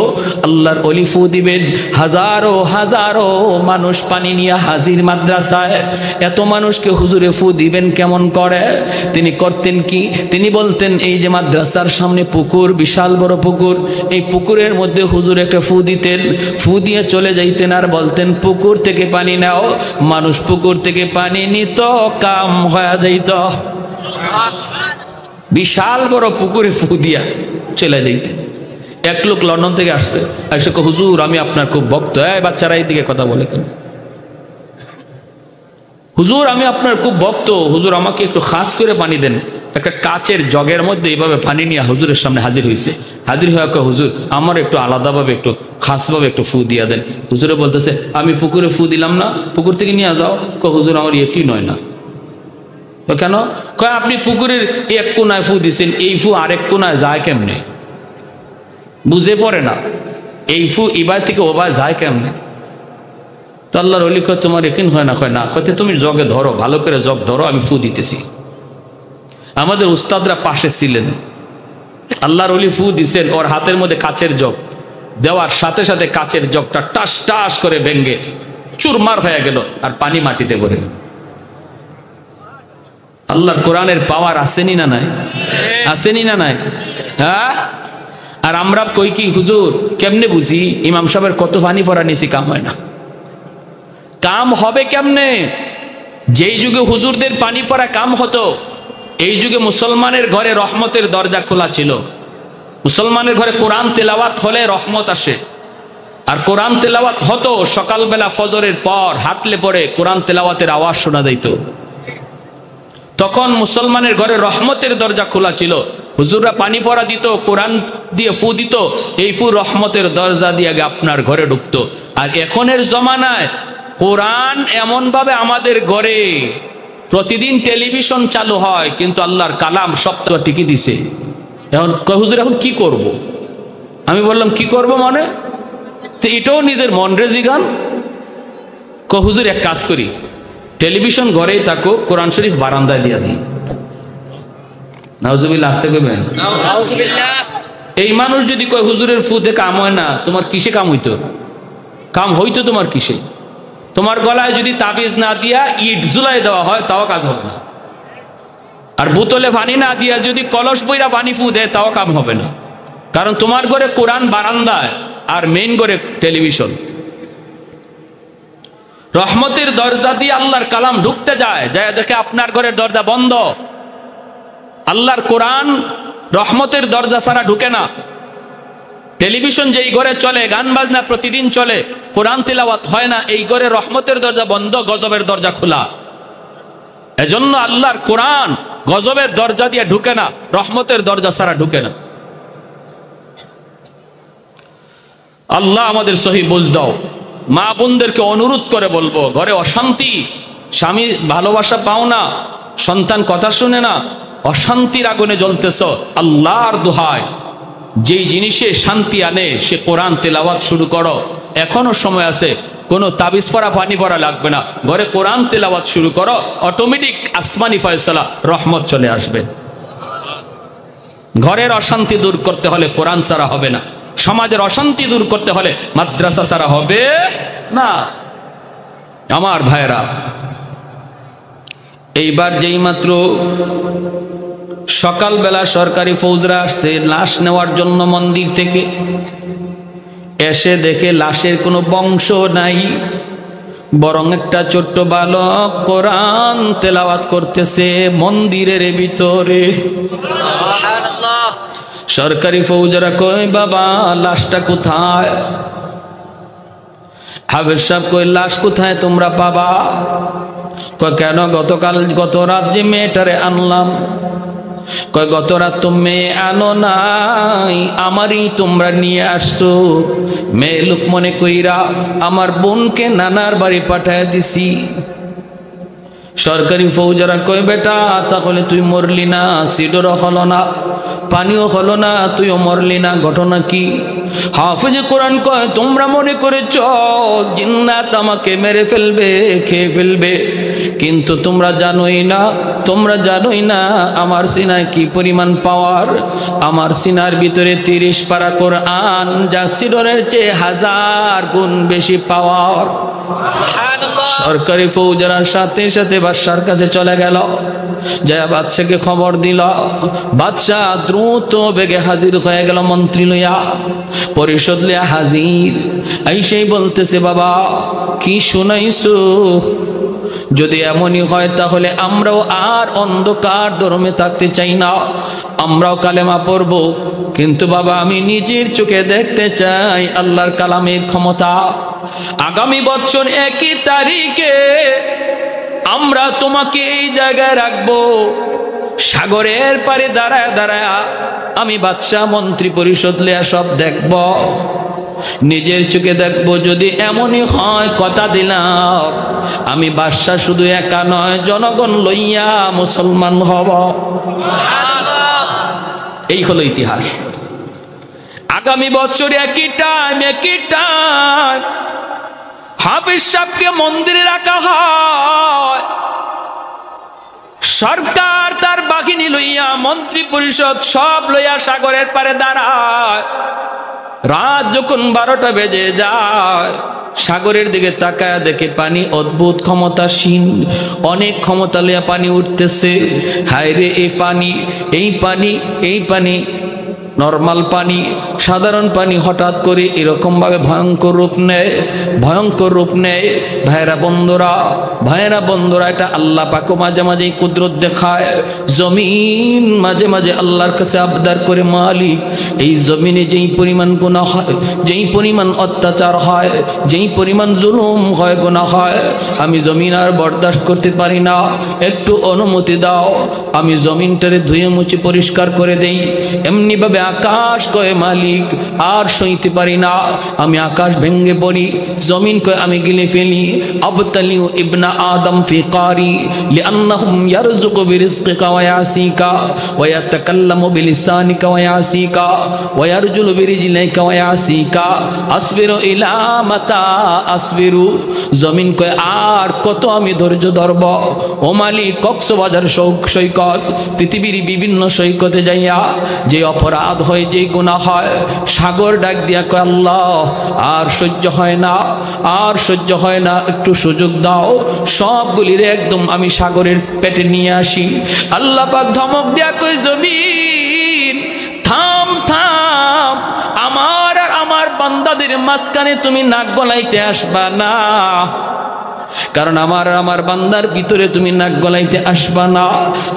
আল্লাহর ওলি ফু দিবেন, হাজারো হাজারো মানুষ পানি নিয়ে হাজির মাদ্রাসায়। এত মানুষকে হুজুরে ফু দিবেন কেমন করে? তিনি করতেন কি? তিনি বলতেন, এই যে মাদ্রাসার সামনে পুকুর, বিশাল বড় পুকুর, এই পুকুরের মধ্যে হুজুর একটা ফু দিতেন, ফু দিয়ে চলে যাইতেন আর বলতেন পুকুর থেকে পানি নাও। মানুষ পুকুর থেকে পানি নিত, কাম হয়ে যাইত। বিশাল বড় পুকুরে ফু দিয়া চলে যাইতেন। এক লোক লন্ডন থেকে আসছে, এসে হুজুর আমি আপনার খুব ভক্ত। এই বাচ্চারা এই দিকে কথা বলে কেন? হুজুর আমি আপনার খুব ভক্ত, হুজুর আমাকে একটু খাস করে পানি দেন। একটা কাচের জগের মধ্যে এইভাবে পানি নিয়ে হুজুরের সামনে হাজির হয়েছে। হাজির হয়ে হুজুর আমার একটু আলাদাভাবে একটু খাসভাবে একটু ফু দিয়া দেন। হুজুরে বলতেছে, আমি পুকুরে ফু দিলাম না, পুকুর থেকে নিয়ে যাও। হুজুর আমার এটি নয় না। কেন? কয় আপনি পুকুরের এক কোনায় ফু দিচ্ছেন, এই ফু আরেক কোনায় যায় কেমনে? বুঝে পড়ে না, এই ফু এবার থেকে ওবার যায় কেমনে? তো আল্লাহর ওলি কয় তোমার একিন হয় না? কয় না। কয় তুমি জগে ধরো, ভালো করে জগ ধরো, আমি ফু দিতেছি। আমাদের উস্তাদরা পাশে ছিলেন, আল্লাহর ওলি ফু দিছেন, ওর হাতের মধ্যে কাচের জগ দেওয়ার সাথে সাথে কাচের জগটা টাস টাস করে ভেঙ্গে চুরমার হয়ে গেল, আর পানি মাটিতে পড়ে গেল। আল্লাহর কোরআনের পাওয়ার আসেনি না নাই? আসেনি না নাই? হ্যাঁ। আর আমরা কই কি হুজুর কেমনে বুঝি? ইমাম সাহেবের কত পানি পড়া নিছি, কাম হয় না। কাম হবে কেমনে? যেই যুগে হুজুরদের পানি পড়া কাম হতো, এই যুগে মুসলমানের ঘরে রহমতের দরজা খোলা ছিল। মুসলমানের ঘরে কোরআন তেলাওয়াত হলে রহমত আসে। আর কোরআন তেলাওয়াত হতো সকালবেলা ফজরের পর, হাঁটলে পরে কোরআন তেলাওয়াতের আওয়াজ শোনা যাইত। তখন মুসলমানের ঘরে রহমতের দরজা খোলা ছিল। হুজুররা পানি পড়া দিত, কোরআন দিয়ে ফু দিত, এই ফু রহমতের দরজা দিয়ে আগে আপনার ঘরে ঢুকতো। আর এখনের জমানায় কোরআন এমন ভাবে আমাদের ঘরে প্রতিদিন টেলিভিশন চালু হয়, কিন্তু আল্লাহর কালাম সপ্তাহ টিকে দিছে। এখন হুজুর এখন কি করব? আমি বললাম কি করব মানে? তো এটাও নিজের মন রে জিগান, হুজুর এক কাজ করি, টেলিভিশন ঘরেই থাকো, কোরআন শরীফ বারান্দায় দিয়া দিই। নাউজুবিল্লাহ, আসতে কইবেন এই মানুষ যদি কয় হুজুরের ফুতে কাম হয় না, তোমার কিসে কাম হইতো? কাম হইতো তোমার কিসে? তোমার গলায় যদি তাবিজ না দিয়া ইট ঝুলাই দেওয়া হয় তাও কাজ হবে না, আর বোতলে পানি না দিয়া যদি কলস বইরা পানি ফু দেয় তাও কাম হবে না। কারণ তোমার ঘরে কোরআন বারান্দায় আর মেইন ঘরে টেলিভিশন। রহমতের দরজা দিয়ে আল্লাহর কালাম ঢুকতে যায়, যায় দেখে আপনার ঘরের দরজা বন্ধ। আল্লাহর কোরআন রহমতের দরজা ছাড়া ঢুকে না। টেলিভিশন যেই ঘরে চলে, গান বাজনা প্রতিদিন চলে, কোরআন তিলাওয়াত হয় না, এই ঘরে রহমতের দরজা বন্ধ, গজবের দরজা খোলা। এজন্য আল্লাহর কোরআন গজবের দরজা দিয়ে ঢুকে না, রহমতের দরজা ছাড়া ঢুকে না। আল্লাহ আমাদের সহি বুঝ দাও। মা বোনদেরকে অনুরোধ করে বলবো, ঘরে অশান্তি, স্বামী ভালোবাসা পাও না, সন্তান কথা শুনে না, অশান্তির আগুনে জ্বলতেছ, আল্লাহর দোহায় যেই জিনিসে শান্তি আনে সে কোরআন তেলাওয়াত শুরু করো। এখনো সময় আছে, কোনো তাবিজ পড়া পানি পড়া লাগবে না, ঘরে কোরআন তেলাওয়াত শুরু করো, অটোমেটিক আসমানি ফয়সালা, রহমত চলে আসবে। ঘরের অশান্তি দূর করতে হলে কোরআন ছাড়া হবে না, সমাজের অশান্তি দূর করতে হলে মাদ্রাসা ছাড়া হবে না। আমার ভাইরা, এইবার যেই মাত্র সকালবেলা সরকারি ফৌজরা আসছে লাশ নেওয়ার জন্য মন্দির থেকে, এসে দেখে লাশের কোনো বংশ নাই, বরং একটা ছোট্ট বালক কোরআন তেলাওয়াত করতেছে মন্দিরের ভিতরে। সরকারি ফৌজরা কয়, বাবা লাশটা কোথায়? হাফেজ সাহেব কই, লাশ কোথায় তোমরা পাবা? কয় কেন, গত রাত যে মেয়েটারে আনলাম। কয় গত রাত তো মেয়ে আনো নাই, আমারই তোমরা নিয়ে আসছো। মেয়ে লোক মনে কইরা আমার বোনকে নানার বাড়ি পাঠায় দিছি। সরকারি ফৌজরা কয়, বেটা তাহলে তুই মরলি না, সিডরও হলো না, পানিও হলো না, তুইও মরলি না, ঘটনা কি? হাফেজ কোরআন কয়, তোমরা মনে করেছ জিন্নাত আমাকে মেরে ফেলবে, খেয়ে ফেলবে, কিন্তু তোমরা জানোই না আমার সিনায় কি পরিমাণ পাওয়ার। আমার সিনার ভিতরে 30 পারা কোরআন, যা সিডরের চেয়ে 1000 গুণ বেশি পাওয়ার। সরকারি ফৌজরার সাথে সাথে বাদশার কাছে চলে গেল, যা বাদশাকে খবর দিল। বাদশাহ দ্রুত বেগে হাজির হয়ে গেল, মন্ত্রী লইয়া, পরিষদ লইয়া হাজির। এই বলতেছে, বাবা কি শুনাইছো? যদি এমনই হয় তাহলে আমরাও আর অন্ধকার ধর্মে থাকতে চাই না, আমরাও কালেমা পড়ব, কিন্তু বাবা আমি নিজের চোখে দেখতে চাই আল্লাহর কালামের ক্ষমতা। আগামী বছর 1 তারিখে আমরা তোমাকে এই জায়গায় রাখবো, সাগরের পারে দাঁড়ায় দাঁড়ায় আমি বাদশাহ মন্ত্রী পরিষদ লিয়া সব দেখব, নিজের চোখে দেখব। যদি এমনই হয় কথা দিলাম আমি বাদশাহ শুধু একা নয়, জনগণ লইয়া মুসলমান হব। এই হলো ইতিহাস। আগামী বছর একই টাইম হাফিজ সাহেবকে মন্দিরে রাখা হয়। সরকার তার বাহিনী লইয়া, মন্ত্রী পরিষদ সব লইয়া সাগরের পারে দাঁড়ায়। রাত যখন 12টা বেজে যায়, সাগরের দিকে তাকায় দেখে পানি অদ্ভুত ক্ষমতাসীন, অনেক ক্ষমতা লইয়া পানি উঠতেছে। হায় রে, এই পানি নর্মাল পানি, সাধারণ পানি হঠাৎ করে এরকম ভাবে ভয়ঙ্কর রূপ নেয়। ভাইরা বন্ধুরা, এটা আল্লাহ পাক মাঝে মাঝে কুদরত দেখায়। জমিন মাঝে মাঝে আল্লাহর কাছে আবদার করে, মালিক এই জমিনে যেই পরিমাণ গুনাহ হয়, যেই পরিমাণ অত্যাচার হয়, যেই পরিমাণ জুলুম হয়, গুনাহ হয়, আমি জমিন আর বরদাস্ত করতে পারি না, একটু অনুমতি দাও, আমি জমিনটারে ধুয়ে মুছে পরিষ্কার করে দেই। এমনি ভাবে আকাশ কয় মালিক আর সইতে পারি না, আমি আকাশ ভেঙে পড়ি। জমিন কয় আমি গিলে ফেলি। আবতালিউ ইবনা আদম ফি কারি লিআন্নাহুম ইয়ারযুকু বিরিজকিকা ওয়া ইয়াসিকা ওয়া ইয়াতাকাল্লামু বিলিসানিকা ওয়া ইয়াসিকা ওয়া ইয়ারজুলু বিরিজলিকা ওয়া ইয়াসিকা আসবিরু ইলা মাতা আসবিরু। জমিন কয় আর কত আমি ধৈর্য ধরব। ও মালিক, কক্সবাজার সৈকত, পৃথিবীর বিভিন্ন সৈকতে যাইয়া যে অপরাধ হয়, যে গুনাহ হয়, সাগর ডাক দিয়া কয় আল্লাহ আর সহ্য হয় না, আর সহ্য হয় না, একটু সুযোগ দাও, সবগুলির একদম আমি সাগরের পেটে নিয়ে আসি। আল্লাহ পাক ধমক দিয়া কয় জমিন থাম থাম, আমার আর আমার বান্দাদের মাঝখানে তুমি নাক গলাইতে আসবা না, কারণ আমার বান্দার ভিতরে তুমি নাক গলাইতে আসবা না।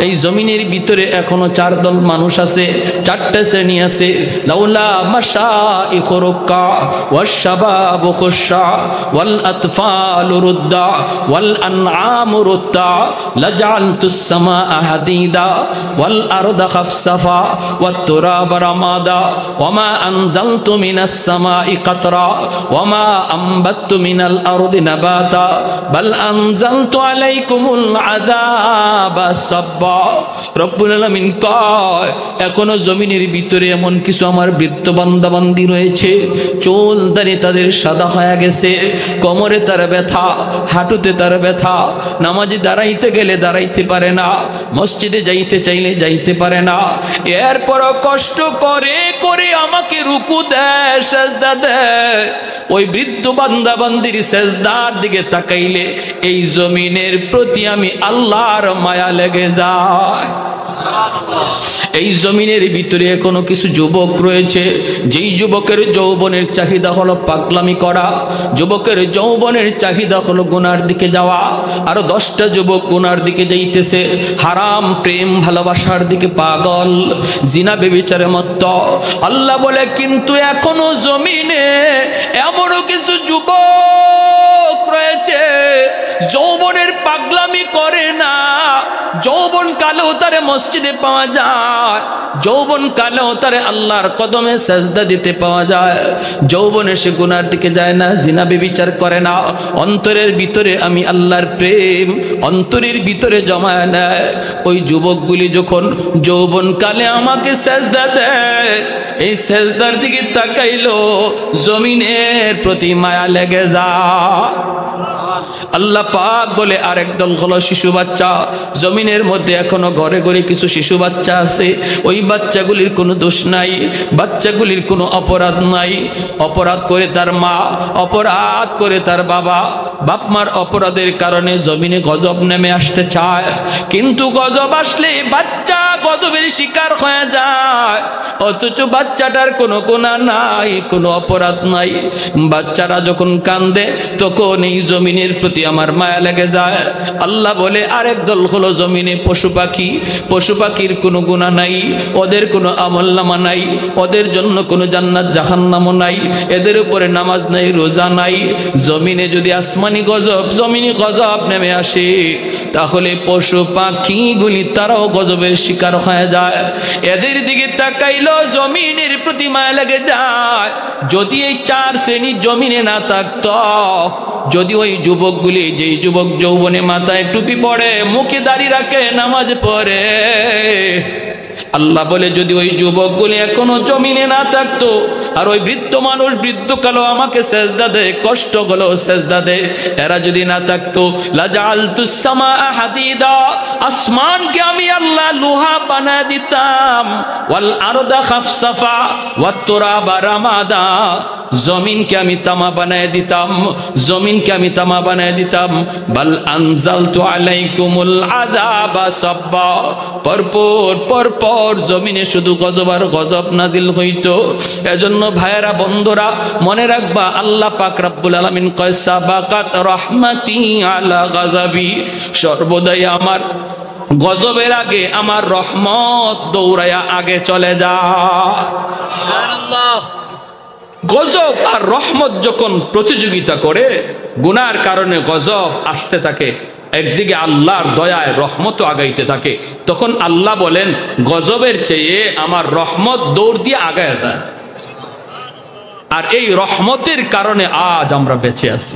এই জমিনের ভিতরে এখনো 4 দল মানুষ আছে, 4টা শ্রেণী আছে। লাউলা মাশাইখু রুক্কা ওয়াশ শাবাবু খুশা ওয়াল আতফালু রুদ্দা ওয়াল আনআমু রুত্তা লাজআলতুস সামাআ হাদিদা ওয়াল আরদা খাফসাফা ওয়াত তুরাবা রামাদা ওয়ামা আনজালতু মিনাস সামাই কাতরা ওয়ামা আমবাততু মিনাল আরদি নাবাতা বাল আনজালতু আলাইকুমুল আযাবা সাব্বা। রব্বুল আলামিন কয় এখনো জমিনের ভিতরে এমন কিছু আমার বৃদ্ধ বান্দা বান্দি রয়েছে, চুল দাড়ি তাদের সাদা হয়ে গেছে, কোমরে তার ব্যথা, হাঁটুতে তার ব্যথা, নামাজে দাঁড়াইতে গেলে দাঁড়াইতে পারে না, মসজিদে যাইতে চাইলে যাইতে পারে না, এরপরও কষ্ট করে করে আমাকে রুকু দেয়, সেজদা দেয়। ওই বৃদ্ধ বান্দা বান্দির সেজদার দিকে তাকাইলে এই জমিনের প্রতি আমি আল্লাহর মায়া লেগে যায়। এই জমিনের ভিতরে এখনো কিছু যুবক রয়েছে, যেই যুবকের যৌবনের চাহিদা হলো পাগলামি করা, যুবকের যৌবনের চাহিদা হলো গুনার দিকে যাওয়া। আরো 10টা যুবক গুনার দিকে যাইতেছে, হারাম প্রেম ভালোবাসার দিকে পাগল, জিনা বেবিচারে মত্ত। আল্লাহ বলে কিন্তু এখনো জমিনে এমনও কিছু যুবক রয়েছে যৌবনের পাগলামি করে না, যৌবন কালেও তারে মসজিদে পাওয়া যায়, যৌবন কালেও তারে আল্লাহর কদমে সেজদা দিতে পাওয়া যায়, যৌবনে সে গুনার দিকে যায় না, জিনা বেবিচার করে না, অন্তরের ভিতরে আমি আল্লাহর প্রেম অন্তরের ভিতরে জমায় নেয়। ওই যুবকগুলি যখন যৌবন কালে আমাকে সেজদা দেয়, এই সেজদার দিকে তাকাইলো জমিনের প্রতি মায়া লেগে যায়। আল্লাহ পাক বলে আরেক দল হলো শিশু বাচ্চা, জমিনের মধ্যে এখনো ঘরে ঘরে কিছু শিশু বাচ্চা আছে, ওই বাচ্চাগুলির কোনো দোষ নাই, বাচ্চাগুলির কোনো অপরাধ নাই, অপরাধ করে তার মা, অপরাধ করে তার বাবা, বাপ মার অপরাধের কারণে জমিনে গজব নেমে আসতে চায়, কিন্তু গজব আসলে বাচ্চা গজবের শিকার হয়ে যায়, অথচ বাচ্চাটার কোনো গুনাহ নাই, কোনো অপরাধ নাই। বাচ্চারা যখন কান্দে তখন এই জমিনের প্রতি আমার মায়া লেগে যায়। আল্লাহ বলে আরেক দল হলো জমিনে পশু পাখি, পশু পাখির কোনো গুনাহ নাই, ওদের কোনো আমলনামা নাই, ওদের জন্য কোনো জান্নাত জাহান্নামও নাই, এদের উপরে নামাজ নাই, রোজা নাই। জমিনে যদি আসমানি গজব, জমিনি গজব নেমে আসে, তাহলে পশু পাখিগুলি তারাও গজবের শিকার হয়ে যায়। এদের দিকে তাকাইলো জমিনের প্রতি মায়া লেগে যায়। যদি এই 4 শ্রেণী জমিনে না থাকতো, যদি ওই যুবকগুলি, যেই যুবক যৌবনে মাথায় টুপি পড়ে, মুখে দাড়ি রাখে, নামাজ পড়ে, আল্লাহ বলে যদি ওই যুবকগুলি এখনো জমিনে না থাকতো, আর ওই বৃদ্ধ মানুষ বৃদ্ধকালও আমাকে সেজদা দেয়, কষ্ট হলো সেজদা দেয়, এরা যদি না থাকতো, লাজআলতুস সামাআ হাদিদা, আসমানকে আমি আল্লাহ লোহা বানায় দিতাম, ওয়াল আরদা খাফসাফা ওয়াত তুরাবা রামাদা, জমিনকে আমি তামা বানায় দিতাম, জমিনকে আমি তামা বানায় দিতাম। বাল আনজালতু আলাইকুমুল আযাবা সাব্বা, পরপর পরপর জমিনে শুধু গজব আর গজব নাজিল হইতো। এজন্য ভাইয়েরা বন্ধুরা মনে রাখবা, আল্লাহ পাক রব্বুল আলামিন কয় সাবাকাত রাহমাতি আলা গাযাবি, সর্বদাই আমার গজবের আগে আমার রহমত দৌড়ায়া আগে চলে যায়। সুবহানাল্লাহ। গজব আর রহমত যখন প্রতিযোগিতা করে, গুনার কারণে গজব আসতে থাকে, একদিকে আল্লাহর দয়ায় রহমত আগাইতে থাকে, তখন আল্লাহ বলেন গজবের চেয়ে আমার রহমত দৌড় দিয়ে আগায় যায়। আর এই রহমতের কারণে আজ আমরা বেঁচে আছি,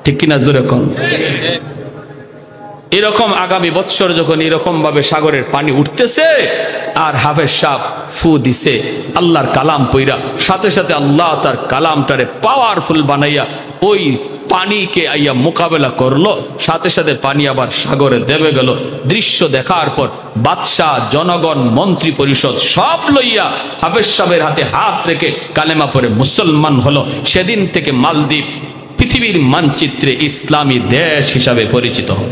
ঠিক কিনা জোরে কোন? এরকম আগামী বৎসর যখন এরকম ভাবে সাগরের পানি উঠতেছে আর হাফেজ সাহেব ফু দিছে আল্লাহর কালাম পইরা, সাথে সাথে আল্লাহ তার কালামটারে পাওয়ারফুল বানাইয়া ওই পানিকে আইয়া মোকাবেলা করলো, সাথে সাথে পানি আবার সাগরে দেবে গেল। দৃশ্য দেখার পর বাদশাহ, জনগণ, মন্ত্রী পরিষদ সব লইয়া হাফেজ সাহেবের হাতে হাত রেখে কালেমা পড়ে মুসলমান হলো। সেদিন থেকে মালদ্বীপ পৃথিবীর মানচিত্রে ইসলামী দেশ হিসাবে পরিচিত হল।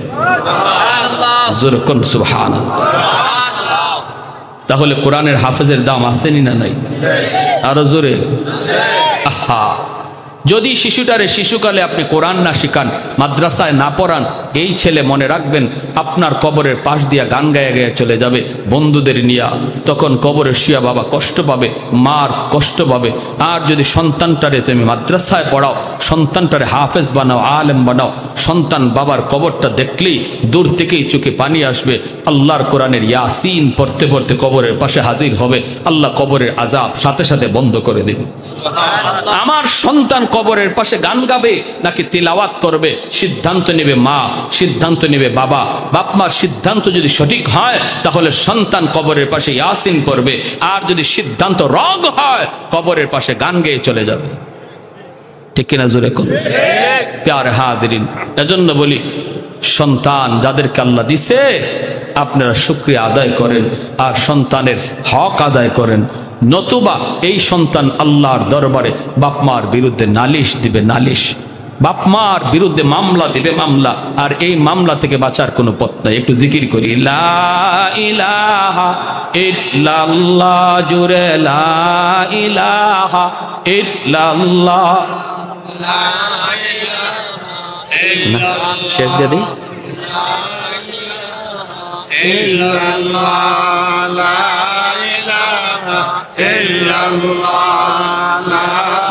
তাহলে কোরআনের হাফেজের দাম আসেনি না নাই? আরো জোরে আহা! যদি শিশুটারে শিশুকালে আপনি কোরআন না শিখান, মাদ্রাসায় না পড়ান, এই ছেলে মনে রাখবেন আপনার কবরের পাশ দিয়া গান গায়ে গায়ে চলে যাবে বন্ধুদের নিয়া। তখন কবরে শুয়া বাবা কষ্ট পাবে, মার কষ্ট পাবে। আর যদি সন্তানটারে তুমি মাদ্রাসায় পড়াও, সন্তানটারে হাফেজ বানাও, আলেম বানাও, সন্তান বাবার কবরটা দেখলেই দূর থেকেই চোখে পানি আসবে। আল্লাহর কোরআনের ইয়াসিন পড়তে পড়তে কবরের পাশে হাজির হবে, আল্লাহ কবরের আযাব সাথে সাথে বন্ধ করে দেবে। আমার সন্তান কবরের পাশে গান গাবে নাকি তিলাওয়াত করবে, সিদ্ধান্ত নেবে মা, সিদ্ধান্ত নেবে বাবা। বাপ মার সিদ্ধান্ত যদি সঠিক হয় তাহলে সন্তান কবরের পাশে ইয়াসিন পড়বে, আর যদি সিদ্ধান্ত রং হয় কবরের পাশে গান গেয়ে চলে যাবে, ঠিক কিনা জোরে কোন? প্যারে হাজিরিন, এজন্য বলি সন্তান যাদেরকে আল্লাহ দিছে আপনারা শুকরিয়া আদায় করেন আর সন্তানের হক আদায় করেন, নতুবা এই সন্তান আল্লাহর দরবারে বাপমার বিরুদ্ধে নালিশ দিবে, নালিশ, বাপমার বিরুদ্ধে মামলা দিবে, মামলা। আর এই মামলা থেকে বাঁচার কোনো পথ নাই। একটু জিকির করি, লা ইলাহা ইল্লাল্লাহ, জুরে লা ইলাহা ইল্লাল্লাহ। শেষ দিদি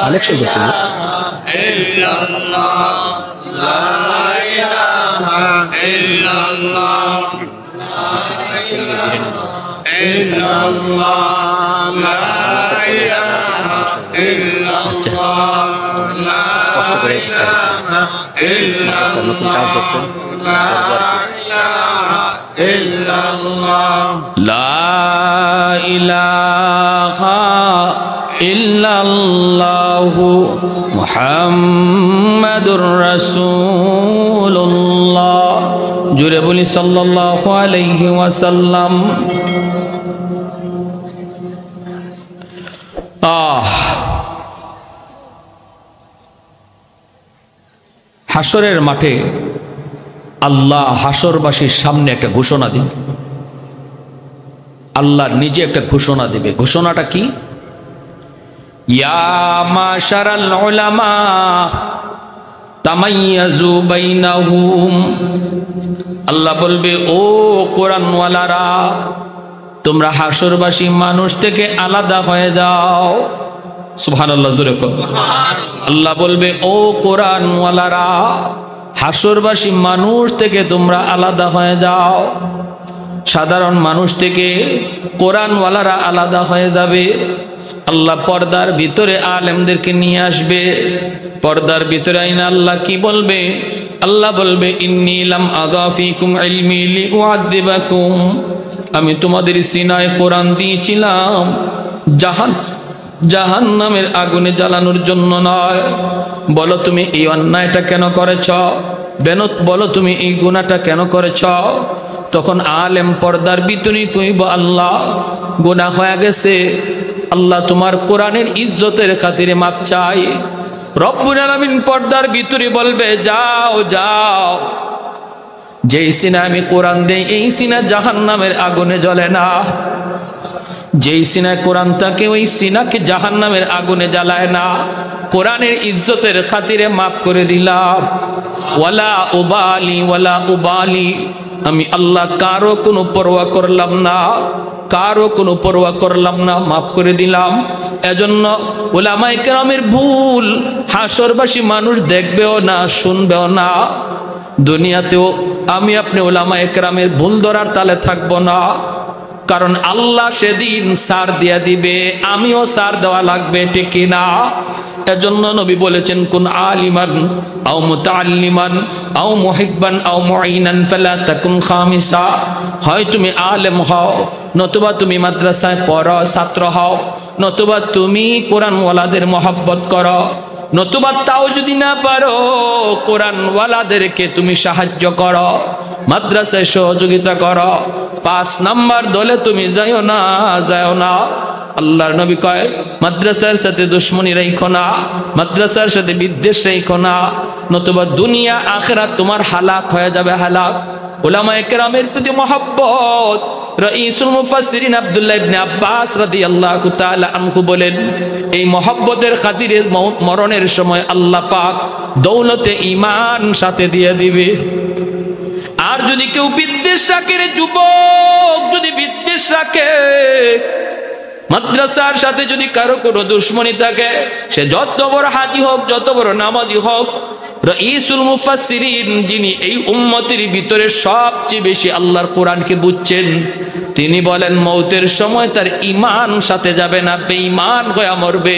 আলেকশন করতে কষ্ট করে নতুন কাজ করছেন। লা ইলাহা ইল্লাল্লাহু মুহাম্মাদুর রাসূলুল্লাহ, জুড়ে বলি সাল্লাল্লাহু আলাইহি ওয়াসাল্লাম। হাসরের মাঠে আল্লাহ হাসরবাসীর সামনে একটা ঘোষণা দিবে, আল্লাহ নিজে একটা ঘোষণা দিবে। ঘোষণাটা কি? ইয়া মাশারাল উলামা তামাইয়াজু বাইনাহুম, আল্লাহ বলবে ও কোরআনওয়ালারা তোমরা হাসরবাসী মানুষ থেকে আলাদা হয়ে যাও। সুবহানাল্লাহ, জোরে বলো। আল্লাহ বলবে ও কোরআনওয়ালারা হাসরবাসী মানুষ থেকে তোমরা আলাদা হয়ে যাও। সাধারণ মানুষ থেকে কোরআনওয়ালারা আলাদা হয়ে যাবে। আল্লাহ পর্দার ভিতরে আলেমদেরকে নিয়ে আসবে। পর্দার ভিতরে আইনা আল্লাহ কি বলবে? আল্লাহ বলবে ইন্নী লাম আগাফিকুম ইলমি লিউআযিবাকুম, আমি তোমাদের সিনায় কোরআন দিয়েছিলাম জাহান্নামের আগুনে জ্বালানোর জন্য নয়। বলো তুমি এই অন্যায়টা কেন করেছ, বলো তুমি এই গুনাহটা কেন করেছ? তখন আলেম পর্দার ভিতরে কইব আল্লাহ গুনাহ হয়ে গেছে, আল্লাহ তোমার কোরআনের ইজ্জতের খাতিরে মাপ চাই। রব্বুল আলামিন পর্দার ভিতরে বলবে যাও যাও, যেই সিনা আমি কোরআন দেই এই সিনা জাহান্নামের আগুনে জ্বলে না। যেই সিনায় কোরআন থাকে ওই সিনাকে জাহান্নামের আগুনে জ্বালায় না। কোরআনের ইজ্জতের খাতিরে মাফ করে দিলাম। ওয়ালা উবালি ওয়ালা উবালি, আমি আল্লাহ কারো কোনো পরোয়া করলাম না, কারো কোনো পরোয়া করলাম না, মাফ করে দিলাম। এজন্য উলামায়ে কেরামের ভুল হাসরবাসী মানুষ দেখবেও না, শুনবেও না। দুনিয়াতেও আমি আপনি উলামায়ে কেরামের ভুল ধরার তালে থাকবো না, কারণ আল্লাহ সেদিন সার দিয়া দিবে, আমিও সার দেওয়া লাগবে, ঠিক কিনা? এজন্য নবী বলেছেন, কুন আলিমান আও মুতাআল্লিমান আও মুহিব্বান আও মুঈনান ফালা তাকুন খামিসা। হয় তুমি আলেম হও, নতুবা তুমি মাদ্রাসায় পড়ো, ছাত্র হও, নতুবা তুমি কোরআনওয়ালাদের মহব্বত করো, নতুবা তাও যদি না পারো কোরআনওয়ালাদেরকে তুমি সাহায্য করো, মাদ্রাসায় সহযোগিতা করো। 5 নাম্বার দলে তুমি যাইও না, যাইও না। আল্লাহর নবী কয়, মাদ্রাসার সাথে দুশ্মনী রাখো না, মাদ্রাসার সাথে বিদ্বেষ রাখো না, নতুবা দুনিয়া আখিরাত তোমার হালাক হয়ে যাবে, হালাক। উলামায়ে কেরামের প্রতি মহব্বত। রাইসুল মুফাসসিরিন আব্দুল্লাহ ইবনে আব্বাস রাদিয়াল্লাহু তাআলা আনহু বলেন, এই মহব্বতের খাতিরে মরণের সময় আল্লাহ পাক দৌলতে ঈমান সাথে দিয়ে দিবে। আর যদি কেউ বিদ্বেষ রাখে, যুবক যদি বিদ্বেষ রাখে, মাদ্রাসার সাথে যদি কারো কোনো দুশ্মনী থাকে, সে যত বড় হাজি হোক, যত বড় নামাজি হোক, রাইসুল মুফাসসিরিন যিনি এই উম্মতের ভিতরে সবচেয়ে বেশি আল্লাহর কোরআনকে বুঝছেন, তিনি বলেন মৌতের সময় তার ঈমান সাথে যাবে না, বেঈমান হয়ে মরবে।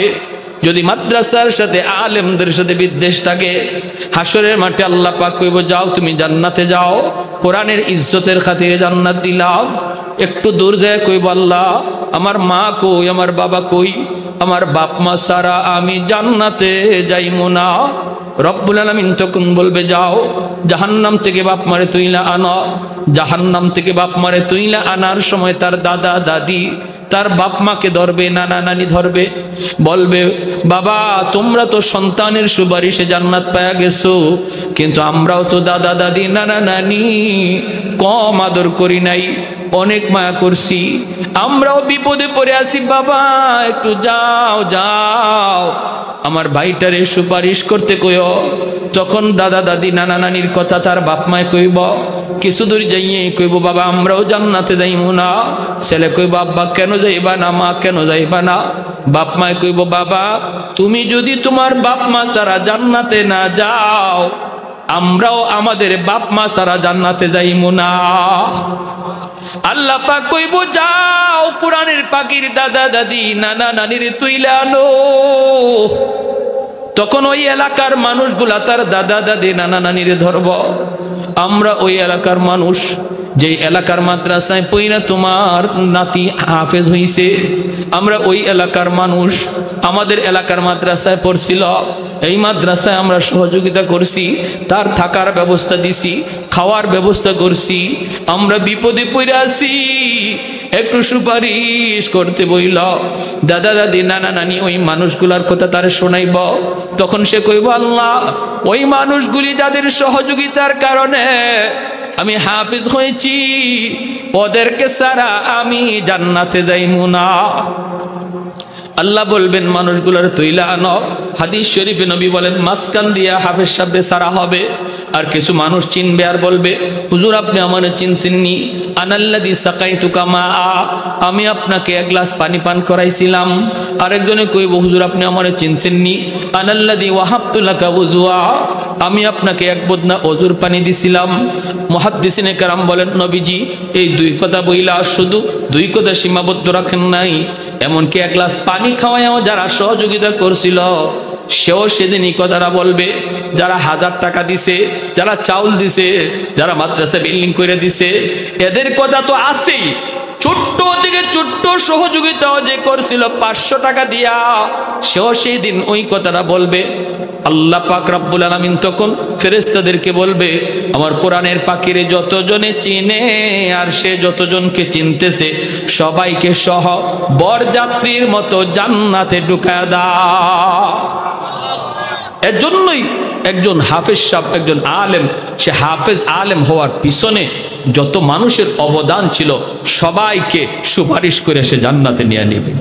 যদি মাদ্রাসার সাথে আলেমদের সাথে বিদ্বেষ থাকে, হাসরের মাঠে আল্লাহ পাক কইব, যাও তুমি জান্নাতে যাও, কোরআনের ইজ্জতের খাতিরে জান্নাত দিলাম। একটু দূর যায় কইব, আল্লাহ আমার মা কই, আমার বাবা কই, আমার বাপ মা ছাড়া আমি জান্নাতে যাইমু না। রব্বুল আলামিন তখন বলবে, যাও জাহান্নাম থেকে বাপ মারে তুইলা আনো। জাহান্নাম থেকে বাপ মারে তুইলা আনার সময় তার দাদা দাদি, তার বাপ মাকে ধরবে, নানা নানি ধরবে, বলবে, বাবা তোমরা তো সন্তানের সুপারিশে জান্নাত পায়া গেছো, কিন্তু আমরাও তো দাদা দাদি নানা নানি কম আদর করি নাই, অনেক মায়া করছি, আমরাও বিপদে পড়ে আছি, বাবা একটু যাও যাও আমার ভাইটারে সুপারিশ করতে কইও। তখন দাদা দাদি নানা নানির কথা তার বাপ মায় কইব, কিছু দূর যাইয়ে কইব, বাবা আমরাও জান্নাতে যাইমু না। ছেলে কইব, আব্বা কেন যাইবা না, মা কেন যাইবা না? বাপ মায় কইব, বাবা তুমি যদি তোমার বাপ মা ছাড়া জান্নাতে না যাও, আমরাও আমাদের বাপ মা ছাড়া জান্নাতে যাইমু না। আল্লাহ পাক কইব, যাও কোরআনের পাখির দাদা দাদি নানা নানির তুইলা আনো। তখন ওই এলাকার মানুষগুলা তার দাদা দাদি নানা নানির ধরব। আমরা ওই এলাকার মানুষ, যে এলাকার মাদ্রাসায় পইরা তোমার নাতি হাফেজ হইছে, আমরা ওই এলাকার মানুষ, আমাদের এলাকার মাদ্রাসায় পড়ছিল, এই মাদ্রাসায় আমরা সহযোগিতা করছি, তার থাকার ব্যবস্থা দিছি, খাওয়ার ব্যবস্থা করছি, আমরা বিপদে পড়ে আছি, একটু সুপারিশ করতে বইল। দাদা দাদি নানা নানি ওই মানুষগুলার কথা তারে শোনাইব। তখন সে কইব, আল্লাহ ওই মানুষগুলি যাদের সহযোগিতার কারণে আমি হাফেজ হয়েছি, ওদেরকে ছাড়া আমি জান্নাতে যাইমু না। আল্লাহ বলবেন মানুষগুলোর তুইলা আনো। হাদিস শরীফে নবী বলেন, মাঝখান দিয়া হাফেজ সাহেব সারা হবে, আর কিছু মানুষ চিনবে আর বলবে, হুজুর আপনি আমারে চিনছেননি, আনাল্লাযী সাকাইতুকা মা, আমি আপনাকে এক গ্লাস পানি পান করাইছিলাম। আরেকজনে কইব, হুজুর আপনি আমারে চিনছেননি, আনাল্লাযী ওয়াহাবতু লাকা ওযুয়া, আমি আপনাকে এক বদনা ওজুর পানি দিছিলাম। মুহাদ্দিসিনে কেরাম বলেন, নবীজি এই দুই কথা বইলা শুধু দুই কথা সীমাবদ্ধ রাখেন নাই, এমনকি এক গ্লাস পানি খাওয়ায়ও যারা সহযোগিতা করছিল সেও সেদিন এই কথাটা বলবে। যারা 1000 টাকা দিছে, যারা চাউল দিছে, যারা মাদ্রাসা বিল্ডিং করে দিছে, এদের কথা তো আছেই। ছোট্ট থেকে ছোট্ট সহযোগিতাও যে করছিল 500 টাকা দিয়া, সেও সেই দিন ওই কথাটা বলবে। আল্লাহ পাক রব্বুল আলামিন তখন ফেরেশতাদেরকে বলবে, আমার কোরআনের পাখিরে যতজনে চিনে আর সে যতজনকে চিনতেছে সবাইকে সহ বরযাত্রীর মতো জান্নাতে ঢুকায়া দাও। এর জন্যই একজন হাফেজ সাহেব, একজন আলেম, সে হাফেজ আলেম হওয়ার পিছনে যত মানুষের অবদান ছিল সবাইকে সুপারিশ করে সে জান্নাতে নিয়ে নেবে।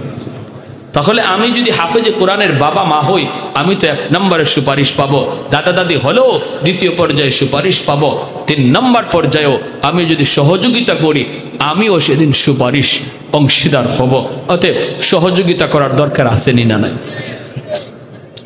তাহলে আমি যদি হাফেজে কোরআনের বাবা মা হই, আমি তো 1 নম্বরের সুপারিশ পাবো, দাদা দাদি হলেও 2য় পর্যায়ে সুপারিশ পাবো, 3 নম্বর পর্যায়েও আমি যদি সহযোগিতা করি আমিও সেদিন সুপারিশ অংশীদার হব। অতএব সহযোগিতা করার দরকার আছে নি না নাই?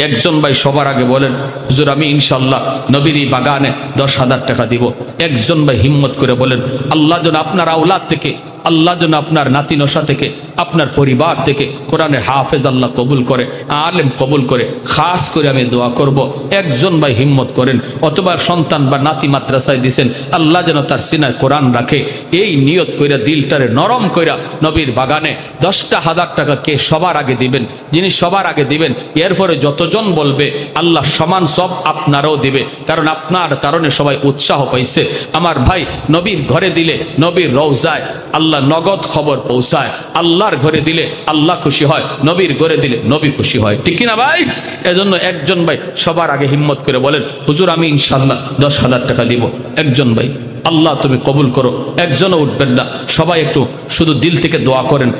একজন ভাই সবার আগে বলেন, হুজুর আমি ইনশাআল্লাহ নবীর বাগানে 10,000 টাকা দিব। একজন ভাই হিম্মত করে বলেন, আল্লাহ যেন আপনার আওলাদ থেকে, আল্লাহ যেন আপনার নাতি নশা থেকে, আপনার পরিবার থেকে কোরআনের হাফেজ আল্লাহ কবুল করে, আলেম কবুল করে। খাস করে আমি দোয়া করব, একজন ভাই হিম্মত করেন। অথবা সন্তান বা নাতি মাদ্রাসায় দিছেন, আল্লাহ যেন তার সিনায় কোরআন রাখে, এই নিয়ত কইরা দিলটারে নরম কইরা নবীর বাগানে 10,000 টাকা কে সবার আগে দিবেন। যিনি সবার আগে দিবেন, এরপরে যতজন বলবে আল্লাহ সমান সব আপনারও দিবে, কারণ আপনার কারণে সবাই উৎসাহ পাইছে। আমার ভাই, নবীর ঘরে দিলে নবীর রওজায় আল্লাহ নগদ খবর পৌঁছায়। আল্লাহর ঘরে দিলে আল্লাহ খুশি হয়, নবীর ঘরে দিলে নবী খুশি হয়, ঠিক কিনা ভাই? এজন্য একজন ভাই সবার আগে হিম্মত করে বলেন, হুজুর আমি ইনশাআল্লাহ 10,000 টাকা দিব। একজন ভাই, আল্লাহ তুমি কবুল করো। একজনও উঠবেন না, সবাই একটু শুধু দিল থেকে দোয়া করেন।